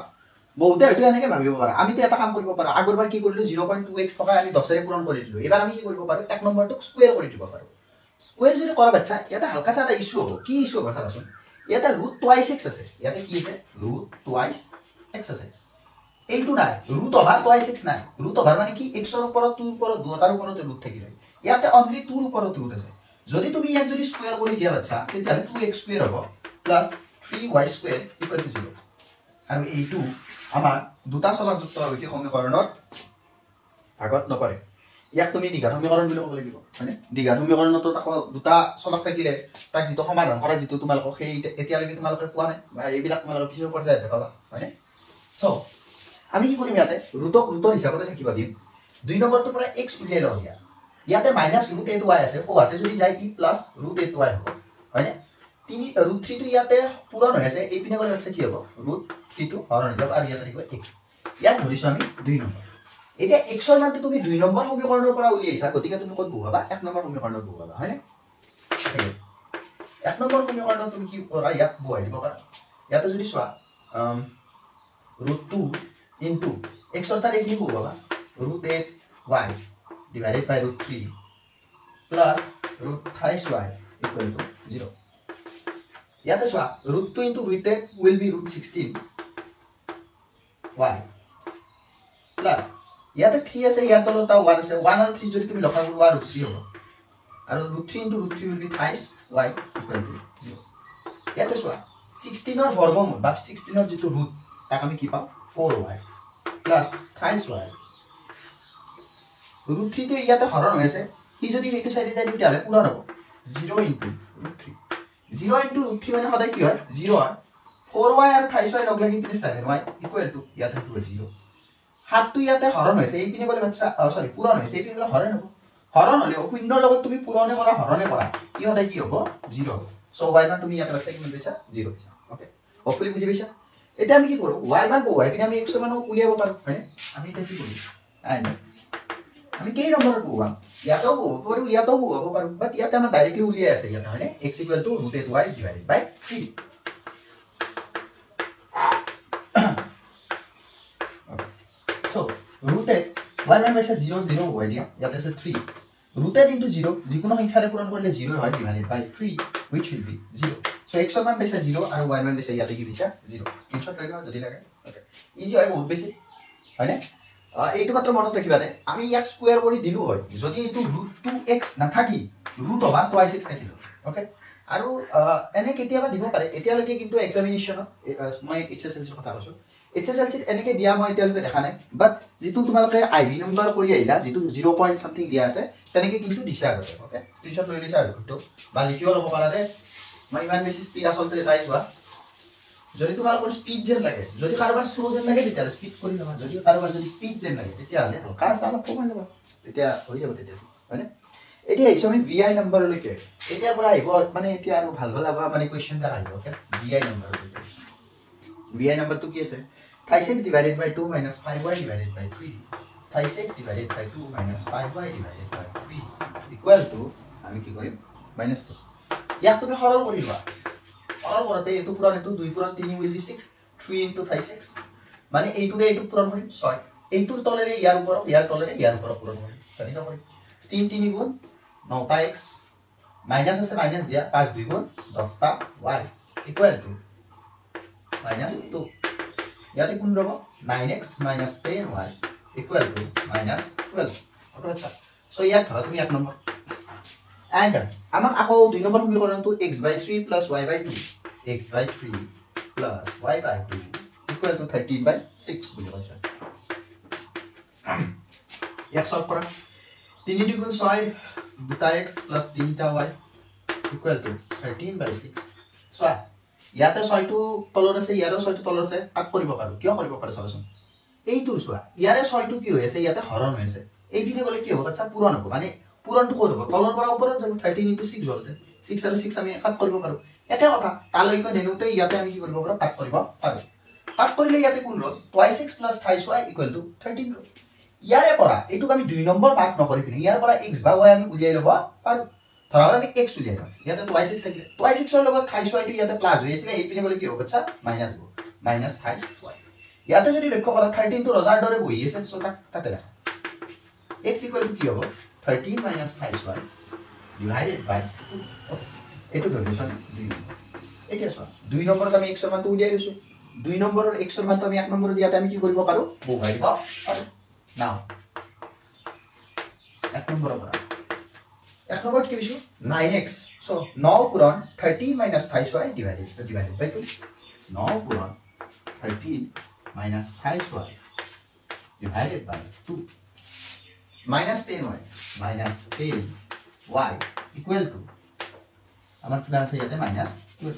বহুতে হয়তো এনেকৈ ভাবিব পাৰা আমি তো এটা কাম কৰিব পাৰো আগৰবাৰ কি কৰিলো 0.2x থকা আমি 10 ৰে পূৰণ কৰি দিলো এবাৰ আমি কি কৰিব পাৰো 1 নম্বৰটোক স্কয়াৰ কৰি দিব পাৰো স্কয়াৰ যদি কৰা বাচ্চা ইয়াতে হালকা সা এটা ইস্যু হ'ব কি ইস্যু কথা বাচোন ইয়াতে root twice x আছে ইয়াতে কি আছে root twice x আছে এইটো নাই root over twice x নাই root over মানে কি x ৰ ওপৰত 2 ৰ ওপৰত দুটাৰ ওপৰত root থাকিলে ইয়াতে only 2 ৰ ওপৰত root আছে যদি তুমি ইয়াক যদি স্কয়াৰ কৰি দিয়া বাচ্চা তেতিয়া 2x স্কয়াৰ হ'ব plus 3y square equal to 0 আৰু এইটো আমাৰ দুটা চলকযুক্ত ৰৈখিক সমীকৰণৰ ভাগত নপৰে ইয়াক তুমি দ্বিঘাত সমীকৰণ বুলি ক'ব লাগিব মানে দ্বিঘাত সমীকৰণত তাক দুটা চলক থাকিলে তাক যেটো সমাধান কৰা যেটো তোমালোক সেই এতিয়া লাগি তোমালোকে পোৱা নাই বা এইবিলাক তোমালোক পিছৰ পৰ্যায়ত দেখাবা হয়নে সো আমি কি কৰিম ইয়াতে ৰুটক ৰুটৰ হিচাপতে থাকিব দিম 2 নম্বৰটো পৰা x উলিয়াই লওঁ দিয়া ইয়াতে minus root a to y আছে ওহাতে যদি যায় e plus root a to y হ'ব হয়নে 3 ৰুট 3 টো ইয়াতে পূৰণ হৈ আছে এই পিনে গলে আছে কি হ'ব ৰুট 3 টো হৰণ হৈ যাব আৰু ইয়াতে থাকিব x ইয়াত ধৰিছো আমি 2 নম্বৰ এতিয়া x ৰ মানটো তুমি 2 নম্বৰ সমীকৰণৰ পৰা উলিয়াইছা গতিকে তুমি ক'ত বহাবা 1 নম্বৰ সমীকৰণত বহাবা হয়নে 1 নম্বৰ সমীকৰণত তুমি কি কৰা ইয়াত বহাই দিব পাৰা ইয়াতে যদি চোৱা ৰুট 2 into x অৰ্থাৎ এই কি বহাবা root 8y divided by root 3 plus root thrice y equal to 0 ইয়াতে চোৱা root 2 into root 8 will be root 16 y plus ইয়াতে 3 আছে ইয়াৰ তলত 1 আছে 1 আৰু 3 যদি তুমি লগাব লোৱা root 3 হ'ব আৰু root 3 into root 3 will be thrice y equal to 0 ইয়াতে চোৱা 16 ৰ বৰ্গমূল বা 16 ৰ যেটো root তাক আমি কি পাম 4y plus thrice y root 3 to ইয়াতে হৰণ হৈ আছে ই যদি এইটো সাইডে যায় তেতিয়ালে পূৰণ হ'ব 0 into root 3 0 into root 3 মানে সদায় কি হয় 0 হয় 4y আৰু 3y লগ লাগি পিনে 7y equal to ইয়াতে হ'ব 0 হাত তো ইয়াতে হৰণ হৈছে এই পিনে গলে বাচ্চা সৰি পূৰণ হৈছে এই পিনে গলে হৰণ হ'ব হৰণ হলে শূন্যৰ লগত তুমি পূৰণে কৰা হৰণে কৰা ই সদায় কি হ'ব 0 হ'ব সো y মান তুমি ইয়াতে বাচ্চা কিমান পাইছা 0 পাইছা ওকে হপফুলি বুজি পাইছা এতিয়া আমি কি কৰো y মান y পিনে আমি x মান উলিয়াব পাৰো হয়নে আমি এটা কি কৰো এন্ড আমি কেই নম্বৰ বহাম ইয়াতো বহাব ইয়াতো বহাব পাৰো বাট ইয়াতে আমাৰ ডাইৰেক্টলি উলিয়াই আছে ইয়াতে হয়নে x = root 8y divided by 3 so root 8 y মান পাইছে 0 0 হয় দিয়া ইয়াতে আছে 3 root 8 into 0 যিকোনো সংখ্যাৰে পূৰণ কৰিলে 0 হয় divided by 3 which will be 0 so x মান পাইছে 0 আৰু y মান পাইছে ইয়াতে কি পাইছে 0 স্ক্ৰিনশ্বট লৈ লোৱা যদি লাগে ওকে ইজি হয় বহুত বেছি হয়নে এইটো মাত্ৰ মনত ৰাখিবা দে আমি ইয়াক স্কয়াৰ কৰি দিলু হয় যদি এইটো √2x নাথাকি √2x থাকিল ওকে আৰু এনে কেতিয়াবা দিব পাৰে এতিয়ালৈকে কিন্তু এক্সামিনেশনত মই HSLC কথা কৈছো HSLC এনেকে দিয়া মই এতিয়ালৈকে দেখা নাই বাট যেটো তোমালোকে আইভি নম্বৰ কৰি আহিলা যেটো 0 পইণ্ট সামথিং দিয়া আছে তেনেকে কিন্তু দিছা আগতে ওকে স্ক্ৰিনশ্বট লৈ লৈছা আৰু বা লিখিও ল'ব পাৰা দে মই ইমান বেছি স্পিড আসলতে তাই যোৱা যদি তোমাৰ কোন স্পিড জেন লাগে যদি কাৰবাৰ স্লো জেন লাগে তেতিয়া স্পিড কৰি লবা যদি কারবার যদি স্পিড জেন লাগে তেতিয়া হলে কার সালা কমাই লবা তেতিয়া হৈ যাব তেতিয়া হয়নে এতিয়া এই আমি VI নম্বৰ লৈকে এতিয়াৰ পৰা আহিব মানে এতিয়া আৰু ভাল ভাল আবা মানে কোৱেশ্চন টা আহিব ওকে VI নম্বৰ লৈকে VI নম্বৰটো কি আছে 36 divided by 2 minus 5y divided by 3 36 divided by 2 minus 5y divided by 3 equal to আমি কি কৰিম -2 ইয়াক তুমি সৰল কৰিবা সৰল কৰতে এটো পুৰণ এটো 2 পুৰণ 3 will be 6 3 into 36 মানে এইটোৰে এইটো পুৰণ কৰিম 6 এইটোৰ তলেৰে ইয়াৰ ওপৰ পুৰণ কৰিম জানি না কৰিম 3 3 গুণ 9টা x মাইনাস আছে মাইনাস দিয়া 5 2 গুণ 10টা y equal to -2 ইয়াতে কোন ৰব 9x - 10y equal to -12 ওটা আচ্ছা সো ইয়াক ধৰা তুমি 1 নম্বৰ and আমাক আকৌ 2 number সমীকৰণটো x/3 + y/2 x/3 + y/2 equal to 13/6 বুলি কৈছে ইয়াক সলভ কৰা 3 * 6 2টা x + 3টা y equal to 13/6 সো ইয়াতে 6টো তলৰ আছে ইয়াৰে 6টো তলৰ আছে কাট কৰিব পাৰো কিয় কৰিব পাৰো চাবাচোন এইটো চোৱা ইয়াৰে 6টো কি হৈ আছে ইয়াতে হৰণ হৈ আছে এই দিনে গলে কি হ'ব বাচ্চা পূৰণ হ'ব মানে পূৰণটো ক'ত হ'ব তলৰ পৰা ওপৰত যাব 13 * 6 হলতে 6 আৰু 6 আমি কাট কৰিব পাৰো একে কথা তালৈকে নেনুতে ইয়াতে আমি কি কৰিব পাৰো কাট কৰিব পাৰো কাট কৰিলে ইয়াতে কোন ৰল 2x + 3y = 13 ৰল ইয়াৰে পৰা এইটোক আমি 2 নম্বৰ ভাগ নকৰি পিনে ইয়াৰ পৰা x বা y আমি উলিয়াই লব পাৰো ধৰা আমি x উলিয়াই লম ইয়াতে 2x থাকিলে 2x ৰ লগত 3y টো ইয়াতে প্লাস হৈ আছে এই পিনে গলে কি হ'ব বাচ্চা মাইনাস হ'ব -3y ইয়াতে যদি লক্ষ্য কৰা 13 টো ৰজাৰ দৰে বহি আছে সো তাতে ৰাখা x = কি হ'ব 13 - 3y divided by 2 এটো ধৰিছো 2 এতিয়া চোৱা 2 নম্বৰত আমি x ৰ মানটো উলিয়াই লৈছো 2 নম্বৰৰ x ৰ মানটো আমি 1 নম্বৰত ইয়াতে আমি কি কৰিব পাৰো বহাই দিব পাৰো নাও 1 নম্বৰৰ পৰা 1 নম্বৰত কি দিছো 9x সো 9 পূৰণ 13 - 3y divided by 2 9 পূৰণ 13 - 3y divided by 2 -10y -10y equal to আমাৰ কিমান আছে ইয়াতে -12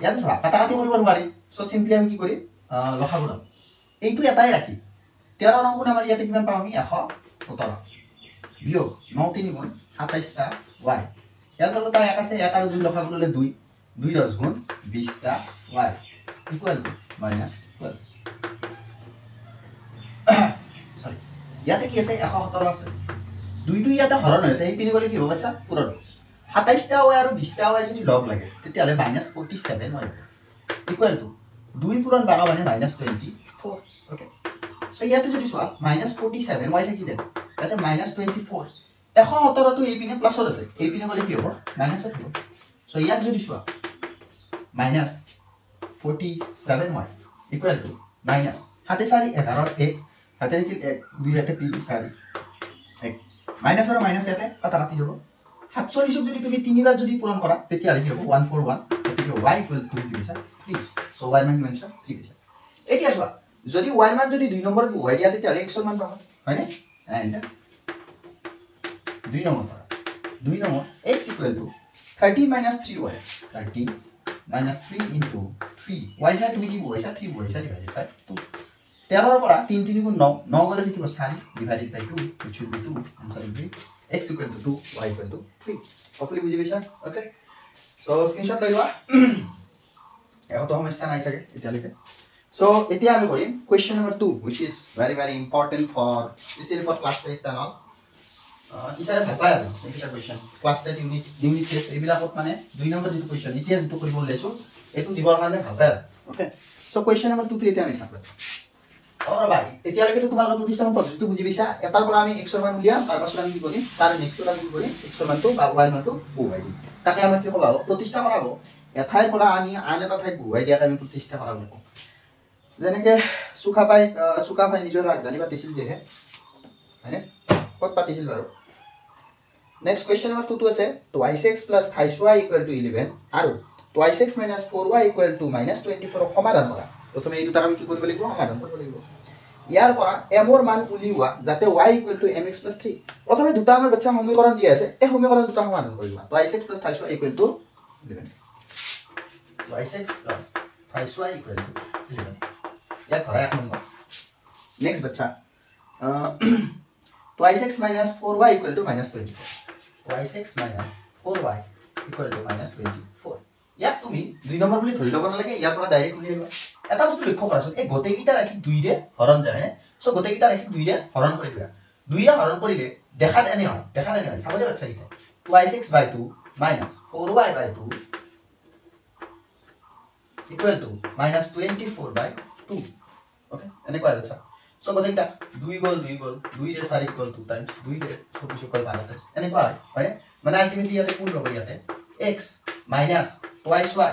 ইয়াতে চোৱা কাটাকাটি কৰিব নোৱাৰি সো সিম্পলি আমি কি কৰিম লসাগু লম এইটো এটাই ৰাখি 13 নং গুণ আমাৰ ইয়াতে কিমান পাম আমি 117 বিয়োগ 9 3 গুণ 27 টা y ইয়াৰ তলত এক আছে 1 আৰু 2 লখা গলে 2 2 10 গুণ 20 টা y ইকুয়াল টু -12 সরি ইয়াতে কি আছে 117 আছে দুইটো ইয়াতে হৰণ হৈছে এই পিনে গলে কি হ'ব বাচ্চা পূৰণ 27 টা y আৰু 20 টা y যদি লগ লাগে তেতিয়ালে -47 হয় ইকুয়াল টু 2 পূৰণ 12 মানে -24 ওকে সো ইয়াতে যদি সোৱা -47 y থাকিলে তাতে -24 117 তো এই পিনে প্লাসৰ আছে এই পিনে গলে কি হ'ব মাইনাসৰ হ'ব সো ইয়াক যদি সোৱা -47 y ইকুয়াল টু মাইনাস হাতে 4 11 1 হাতে কি 2 হাতে 3 4 1 মাইনাস আৰু মাইনাস ইয়াতে কাটাকাটি যাব 47 যদি তুমি তিনিবাৰ যদি পূৰণ কৰা তেতিয়া কি হ'ব 141 তেতিয়া y ইকুয়াল টু কি হৈছে 3 সো y মান কিমান আছে 3 দিছে এতিয়া চোৱা যদি y মান যদি 2 নম্বৰ y দিয়া তেতিয়া x ৰ মান পাবা হয়নে and 2 number 2 number x equal to 13 - 3y 13 - 3 into 3 y যা তুমি কি বহাইছা 3 বহাইছা ডিভাইডেড বাই 2 13 পৰা 3 3 গুণ 9 9 গলে কি হ'ব 4 divided by 2 which will be 2 answer will be x equal to 2 y equal to 3 hopefully বুজি পাইছা ওকে সো স্ক্রিনশট লৈ লোৱা এটো সমস্যা নাই চাগে এতিয়ালৈকে সো এতিয়া আমি কৰিম question number 2 which is very important for especially for class test and all টিচাৰে ভাল পায় আৰু এইটা কোৱেশ্চন ক্লাস 10 ইউনিট টেষ্ট এইবিলাকত মানে 2 নম্বৰ যেটো কোৱেশ্চন এতিয়া যেটো কৰিব লৈছো এটো দিবৰ কাৰণে ভাল পায় ওকে সো কোৱেশ্চন নম্বৰ 2 টো এতিয়া আমি চাম और भाई এতিয়ালৈকে তো তোমালোকৰ প্ৰতিষ্ঠানৰ পদ্ধতিটো বুজি পাইছা এটাৰ পৰা আমি x ৰ মান উলিয়াম তাৰ পাছত আমি কি কৰিম তাৰ নেক্সট টা কি কৰিম x ৰ মানটো বা y মানটো বহুৱাই দিম তাকে আমাৰ কি হ'ব প্ৰতিষ্ঠা কৰাব এঠাইৰ পৰা আনি আন এটা ঠাইত বহুৱাই দিয়াক আমি প্ৰতিষ্ঠা কৰাব লাগিব যেনেকে সুখা পাই নিজৰ ৰাজধানী পাতিছিল যে হয়নে কত পাতিছিল বাৰু নেক্সট কোৱেশ্চন নম্বৰ 2 টো আছে twice x plus thrice y equal to 11 আৰু twice x minus 4y equal to -24 সমাধান কৰা প্ৰথমে এই দুটা আমি কি কৰিব লাগিব সমাধান কৰিব লাগিব ইয়াৰ পৰা m ৰ মান উলিওৱা যাতে y equal to mx plus 3 প্ৰথমে দুটা আমাৰ বাচ্চা সমীকৰণ দিয়া আছে এই সমীকৰণ দুটা সমাধান কৰিব twice x plus thrice y equal to 11 twice x plus thrice y equal to 11 ইয়াৰ ধৰা এক নম্বৰ নেক্সট বাচ্চা twice x minus 4y equal to -24 twice x minus 4y equal to -24 ইয়াক তুমি 2 নম্বৰ বুলি ধৰি ল'ব নালাগে ইয়াৰ পৰা ডাইৰেক্ট উলিয়াই লোৱা এটা বস্তু লক্ষ্য কৰাচোন এই গোটেইকিটা ৰাখি 2 ৰে হৰণ যায় নে সো গোটেইকিটা ৰাখি 2 ৰে হৰণ কৰি দিয়া 2 ৰে হৰণ কৰিলে দেখাত এনে হয় চাব দে বাচ্চা কিটা twice x by 2 minus 4y by 2 equal to -24 by 2 okay এনে কোৱা বাচ্চা সো গোটেইকিটা 2 গল 2 ৰে 4 ইকুয়াল 2 টাইমস 2 ৰে 24 ইকুয়াল 12 টাইমস এনে কোৱা হয় মানে আলটিমেটলি ইয়াতে কোন হ'ব ইয়াতে x minus twice y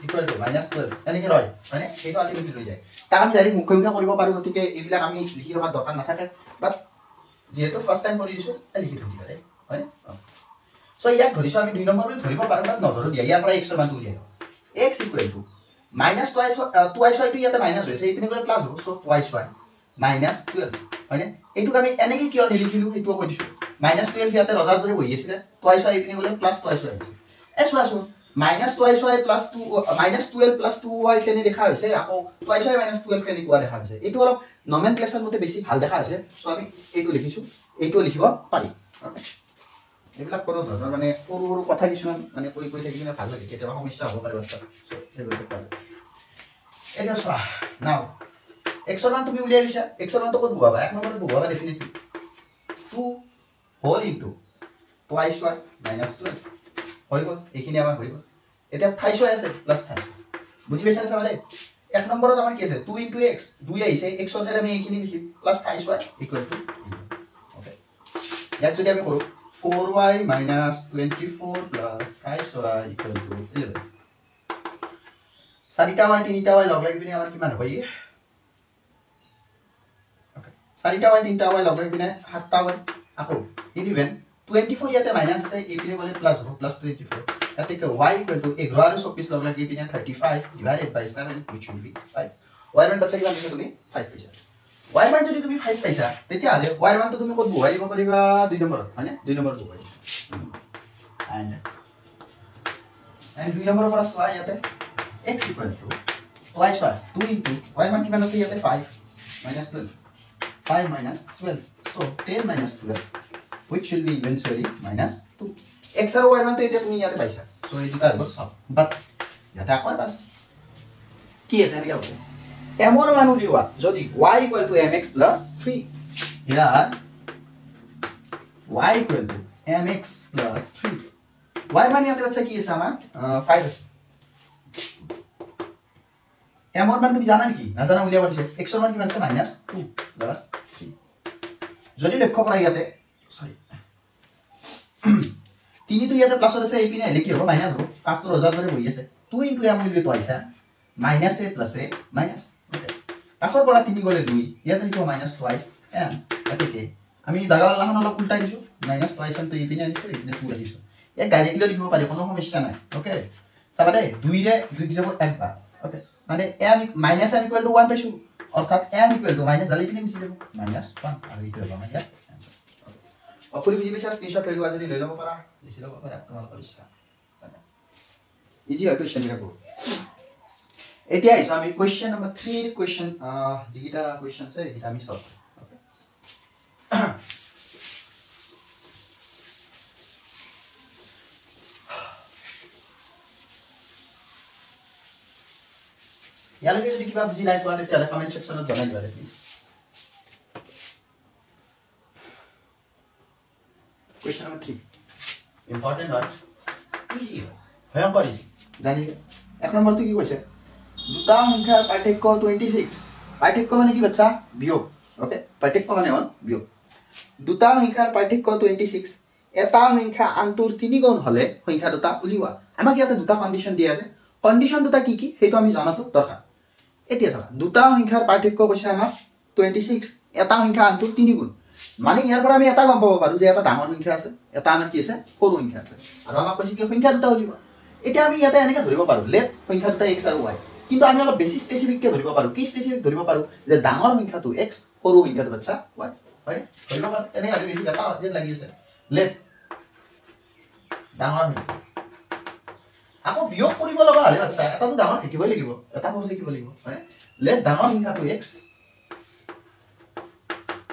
equal to -12 এনেকে ৰয় মানে এইটো আলটিমেটলি লৈ যায় তাক আমি ডাইৰেক্ট মুখ্যমুখা কৰিব পাৰো গতিকে এইবিলাক আমি লিখি ৰখা দৰকাৰ নাথাকে বাট যেহেতু ফাৰ্স্ট টাইম কৰি দিছো লিখি থৈ দিবা হয় সো ইয়াক ধৰিছো আমি 2 নম্বৰ বুলি ধৰিব পাৰো বাট নধৰো দিয়া ইয়াৰ পৰা x ৰ মানটো উলিয়াই x equal to -twice y টো ইয়াতে মাইনাস হৈছে এই পিনে গলে প্লাস হ'ব সো twice y -12 হয়নে এইটোক আমি এনেকে কিয় নিলিখিলো এইটো কৈ দিছো -12 ইয়াতে ৰজাৰ দৰে বহি আছিল twice y এই পিনে গলে প্লাস twice y হৈছে এসো -twice y plus 2 -12 plus 2y কেনে দেখা হৈছে আকৌ twice y -12 কেনে কোৱা দেখা হৈছে এইটো অলপ নমেনক্লেচাৰ মতে বেছি ভাল দেখা হৈছে সো আমি এইটো লিখিছো এইটো লিখিব পাৰি ওকে এইবিলাক কোনো ধৰণৰ মানে সৰু সৰু কথা কিছুমান মানে কৈ থাকিলে ভাল লাগে কেতিয়াবা সমস্যা হ'ব পাৰে বাচ্চা সো এইবিলাক পাৰি এটা চোৱা নাও x ৰ মান তুমি উলিয়াই লিছা x ৰ মানটো ক'ত বহাবা এক নম্বৰত বহাবা definitely 2 whole into twice y -12 হৈ গল এইখিনি আমাৰ হৈ গল এটা twice y আছে প্লাস twice বুজি পাইছা না মানে এক নম্বৰত আমাৰ কি আছে 2 into x 2 আহিছে x ৰ জায়গাত আমি এইখিনি লিখিম plus twice y equal to okay ইয়াক যদি আমি কৰো 4y -24 plus twice y equal to 11 চাৰিটা y তিনিটা y লগ লাগি পিনে আমাৰ কিমান হ'ব ই ওকে চাৰিটা y তিনিটা y লগ লাগি পিনে 7টা y আকৌ 11 24 ইয়াতে মাইনাস আছে এই পিনে গলে প্লাস হ'ব প্লাস 24 ইয়াতে কি y equal to 11 আৰু 24 লগ লাগি পিনে 35 divided by 7 which will be 5 y মান বাচ্চা কিমান তুমি 5 পাইছা y মান যদি তুমি 5 পাইছা তেতিয়া হলে y মান তো তুমি ক'ত বহাই দিব পাৰিবা 2 নম্বৰত হয়নে 2 নম্বৰ বহাই and 2 নম্বৰৰ পৰা চোৱা ইয়াতে x equal to twice y 2 into y মান কিমান আছে ইয়াতে 5 minus 12. 5 minus 12. So 10 minus 12, which will be eventually minus 2. X আৰু y মান তো এতিয়া তুমি ইয়াতে পাইছা। So এই দুটা হ'ব সব। But ইয়াতে আকৌ এটা আছে। কি আছে এনেকৈ আছে? m ৰ মান উলিওৱা যদি y equal to mx plus 3. Here y equal to mx plus 3. y মান ইয়াতে বাচ্চা কি আছে আমাৰ 5 আছে। m ৰ মান তুমি জানা নেকি? নাজানা উলিয়াব দিছে। x ৰ মান কিমান আছে? -2 plus 3. যদি লক্ষ্য কৰা ইয়াতে সৰি 3 তো ইয়াতে প্লাস আছে, এই পিনে আহিলে কি হ'ব? মাইনাস হ'ব। 5 তো ৰজাৰ দৰে বহি আছে। 2 * m উলিয়াব পাইছা minus a plus a minus. Okay. 5 ৰ পৰা 3 গলে 2, ইয়াতে লিখো minus twice m. এতেকে আমি দাগালাখন অলপ উল্টাই দিছো, minus twice m তো এই পিনে আনিছো, এই পিনে 2 ৰাখিছো। এক ডাইৰেক্টলি লিখিব পাৰি, কোনো সমস্যা নাই। ওকে, চাবা দে 2 ৰে 2 কি যাব একবাৰ। ওকে, মানে m minus m equal to 1 পাইছো, অৰ্থাৎ m equal to minus ডালি পিনে গুচি যাব -1 আৰু এইটো হ'ব মানে आंसर। অপুৰি বুজি পাইছা? স্ক্ৰিনশ্বট লৈ লোৱা, যদি লৈ ল'ব পাৰা লিখি ল'ব পাৰা, তোমালোকৰ ইচ্ছা। ইজি হয় কোৱেশ্চন বিলাক। এতিয়া আহিছো আমি কোৱেশ্চন নম্বৰ 3 কোৱেশ্চন, যিটা কোৱেশ্চন আছে এটা আমি সলভ কৰিম। ওকে, ইয়ালৈকে যদি কিবা বুজি নাই পোৱা তেতিয়াহ'লে কমেন্ট সেকশনত জনাই দিবা প্লিজ। কোৱেশ্চন নম্বৰ 3 ইম্পৰ্টেন্ট হয়, ইজি হয়, ভয়ংকৰ ইজি। জানিলে এক নম্বৰটো কি কৈছে? দুটা সংখ্যাৰ পাৰ্থক্য 26। পাৰ্থক্য মানে কি বাচ্চা? বিয়োগ। ওকে, পাৰ্থক্য মানে হ'ল বিয়োগ। দুটা সংখ্যাৰ পাৰ্থক্য 26, এটা সংখ্যা আনটোৰ 3 গুণ হলে সংখ্যা দুটা উলিওৱা। আমাক ইয়াতে দুটা কন্ডিশন দিয়া আছে, কন্ডিশন দুটা কি কি সেইটো আমি জানাটো দৰকাৰ। এতিয়া চাবা, দুটা সংখ্যাৰ পাৰ্থক্য কৈছে আমাক 26, এটা সংখ্যা আনটোৰ 3 গুণ। মানে ইয়াৰ পৰা আমি এটা গম পাব পাৰো যে এটা ডাঙৰ সংখ্যা আছে, এটা আমাৰ কি আছে? সৰু সংখ্যা আছে। আৰু আমাক কৈছে কি সংখ্যা দুটা উলিওৱা। এতিয়া আমি ইয়াতে এনেকৈ ধৰিব পাৰো, লেট সংখ্যা দুটা x আৰু y। কিন্তু আমি অলপ বেছি স্পেসিফিককে ধৰিব পাৰো। কি স্পেসিফিক ধৰিব পাৰো? যে ডাঙৰ সংখ্যাটো x, সৰু সংখ্যাটো বাচ্চা y। হয়, ধৰিব পাৰো। এনে আমি বেছি বেটা যেন লাগি আছে। লেট ডাঙৰ সংখ্যা আকৌ বিয়োগ কৰিব লগা হলে বাচ্চা এটাটো ডাঙৰ থাকিবই লাগিব, এটা সৰু থাকিব লাগিব। হয়, লেট ডাঙৰ সংখ্যাটো x,